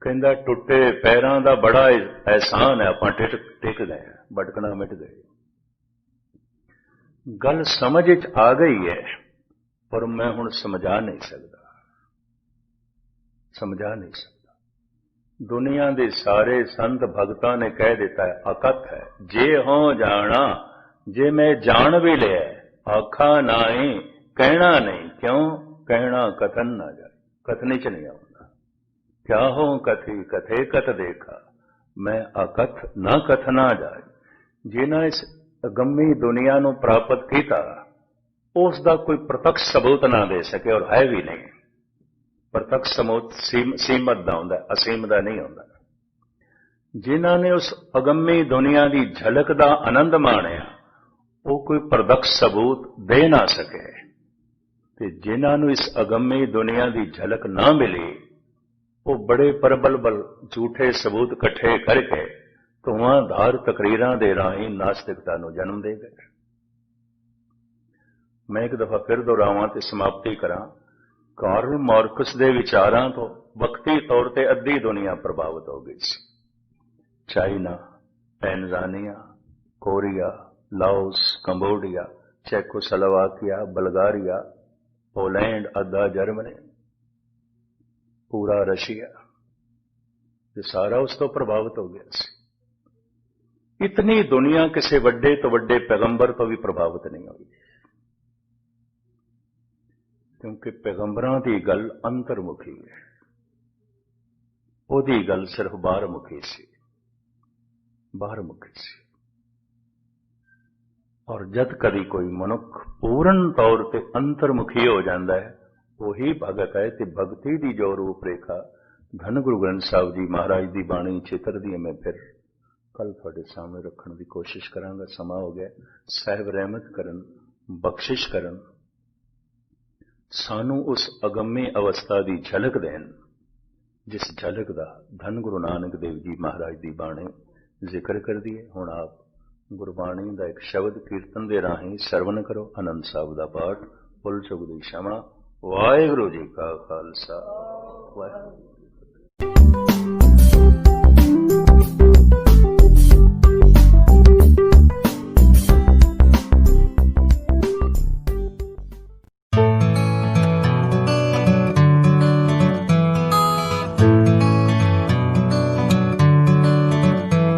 ਕਹਿੰਦਾ ਟੁੱਟੇ ਪੈਰਾਂ ਦਾ ਬੜਾ ਅਹਿਸਾਨ ਹੈ, ਆਪਾਂ ਟਿਕ ਗਏ, ਭਟਕਣਾ ਮਿਟ ਗਏ। ਗੱਲ ਸਮਝ ਵਿੱਚ ਆ ਗਈ ਹੈ, ਪਰ ਮੈਂ ਹੁਣ ਸਮਝਾ ਨਹੀਂ ਸਕਦਾ। ਦੁਨੀਆ ਦੇ ਸਾਰੇ ਸੰਤ ਭਗਤਾਂ ਨੇ ਕਹਿ ਦਿੱਤਾ ਹੈ, ਅਕਥ ਹੈ। ਜੇ ਹੋ ਜਾਣਾ, ਜੇ ਮੈਂ ਜਾਣ ਵੀ ਲਿਆ, ਆਖਾ ਨਾਹੀਂ ਕਹਿਣਾ ਨਹੀਂ। ਕਿਉਂ ਕਹਿਣਾ ਕਥਨ ਨਾ ਜਾਏ, ਕਥਨੀ ਚ ਨਹੀਂ ਆਉਂਦਾ। ਕਿਆ ਹੋ ਕਥੀ ਕਥੇ ਕਥ ਦੇਖਾ, ਮੈਂ ਅਕਥ ਨਾ ਕਥਨਾ ਜਾਏ। ਜਿਨ੍ਹਾਂ ਇਸ ਅਗੰਮੀ ਦੁਨੀਆ ਨੂੰ ਪ੍ਰਾਪਤ ਕੀਤਾ, ਉਸ ਦਾ ਕੋਈ ਪ੍ਰਤੱਖ ਸਬੂਤ ਨਾ ਦੇ ਸਕੇ, ਔਰ ਹੈ ਵੀ ਨਹੀਂ। ਪ੍ਰਤੱਖ ਸਬੂਤ ਸੀਮਤ ਦਾ ਹੁੰਦਾ, ਅਸੀਮ ਦਾ ਨਹੀਂ ਹੁੰਦਾ। ਜਿਨ੍ਹਾਂ ਨੇ ਉਸ ਅਗੰਮੀ ਦੁਨੀਆ ਦੀ ਝਲਕ ਦਾ ਆਨੰਦ ਮਾਣਿਆ, ਉਹ ਕੋਈ ਪ੍ਰਤੱਖ ਸਬੂਤ ਦੇ ਨਾ ਸਕੇ। ਤੇ ਜਿਨ੍ਹਾਂ ਨੂੰ ਇਸ ਅਗੰਮੀ ਦੁਨੀਆ ਦੀ ਝਲਕ ਨਾ ਮਿਲੀ, ਉਹ ਬੜੇ ਪ੍ਰਬਲ ਝੂਠੇ ਸਬੂਤ ਇਕੱਠੇ ਕਰਕੇ ਧੂਆਂਧਾਰ ਤਕਰੀਰਾਂ ਦੇ ਰਾਹੀਂ ਨਾਸਤਿਕਤਾ ਨੂੰ ਜਨਮ ਦੇ ਗਏ। ਮੈਂ ਇੱਕ ਦਫਾ ਫਿਰ ਦੁਹਰਾਵਾਂ ਤੇ ਸਮਾਪਤੀ ਕਰਾਂ। ਕਾਰਲ ਮਾਰਕਸ ਦੇ ਵਿਚਾਰਾਂ ਤੋਂ ਵਕਤੀ ਤੌਰ ਤੇ ਅੱਧੀ ਦੁਨੀਆ ਪ੍ਰਭਾਵਿਤ ਹੋ ਗਈ ਸੀ। China, Tanzania, Korea, Laos, Cambodia, Czechoslovakia, Bulgaria, Poland, ਅੱਧਾ ਜਰਮਨੀ, ਪੂਰਾ ਰਸ਼ੀਆ, ਇਹ ਸਾਰਾ ਉਸ ਤੋਂ ਪ੍ਰਭਾਵਿਤ ਹੋ ਗਿਆ ਸੀ। ਇਤਨੀ ਦੁਨੀਆ ਕਿਸੇ ਵੱਡੇ ਤੋਂ ਵੱਡੇ ਪੈਗੰਬਰ ਤੋਂ ਵੀ ਪ੍ਰਭਾਵਿਤ ਨਹੀਂ ਹੋਈ, ਕਿਉਂਕਿ ਪੈਗੰਬਰਾਂ ਦੀ ਗੱਲ ਅੰਤਰਮੁਖੀ ਹੈ, ਉਹਦੀ ਗੱਲ ਸਿਰਫ ਬਾਹਰਮੁਖੀ ਸੀ। ਔਰ ਜਦ ਕਦੀ ਕੋਈ ਮਨੁੱਖ ਪੂਰਨ ਤੌਰ ਤੇ ਅੰਤਰਮੁਖੀ ਹੋ ਜਾਂਦਾ ਹੈ, ਉਹੀ ਭਗਤ ਹੈ। ਤੇ ਭਗਤੀ ਦੀ ਜੋ ਰੂਪ ਰੇਖਾ ਧੰਨ ਗੁਰੂ ਗ੍ਰੰਥ ਸਾਹਿਬ ਜੀ ਮਹਾਰਾਜ ਦੀ ਬਾਣੀ ਚਿੱਤਰਦੀ ਹੈ, ਮੈਂ ਫਿਰ ਕੱਲ ਤੁਹਾਡੇ ਸਾਹਮਣੇ ਰੱਖਣ ਦੀ ਕੋਸ਼ਿਸ਼ ਕਰਾਂਗਾ। ਸਮਾਂ ਹੋ ਗਿਆ। ਸਾਹਿਬ ਰਹਿਮਤ ਕਰਨ, ਬਖਸ਼ਿਸ਼ ਕਰਨ, ਸਾਨੂੰ ਉਸ ਅਗੰਮੀ ਅਵਸਥਾ ਦੀ ਝਲਕ ਦੇਣ, ਜਿਸ ਝਲਕ ਦਾ ਧੰਨ ਗੁਰੂ ਨਾਨਕ ਦੇਵ ਜੀ ਮਹਾਰਾਜ ਦੀ ਬਾਣੀ ਜ਼ਿਕਰ ਕਰਦੀ ਹੈ। ਹੁਣ ਆਪ ਗੁਰਬਾਣੀ ਦਾ ਇੱਕ ਸ਼ਬਦ ਕੀਰਤਨ ਦੇ ਰਾਹੀਂ ਸਰਵਨ ਕਰੋ। ਆਨੰਦ ਸਾਹਿਬ ਦਾ ਪਾਠ, ਭੁੱਲ ਚੁੱਕ ਦੀ क्षमा। ਵਾਹਿਗੁਰੂ ਜੀ ਕਾ ਖਾਲਸਾ, ਵਾਹਿਗੁਰੂ ਜੀ ਕੀ ਫਤਿਹ।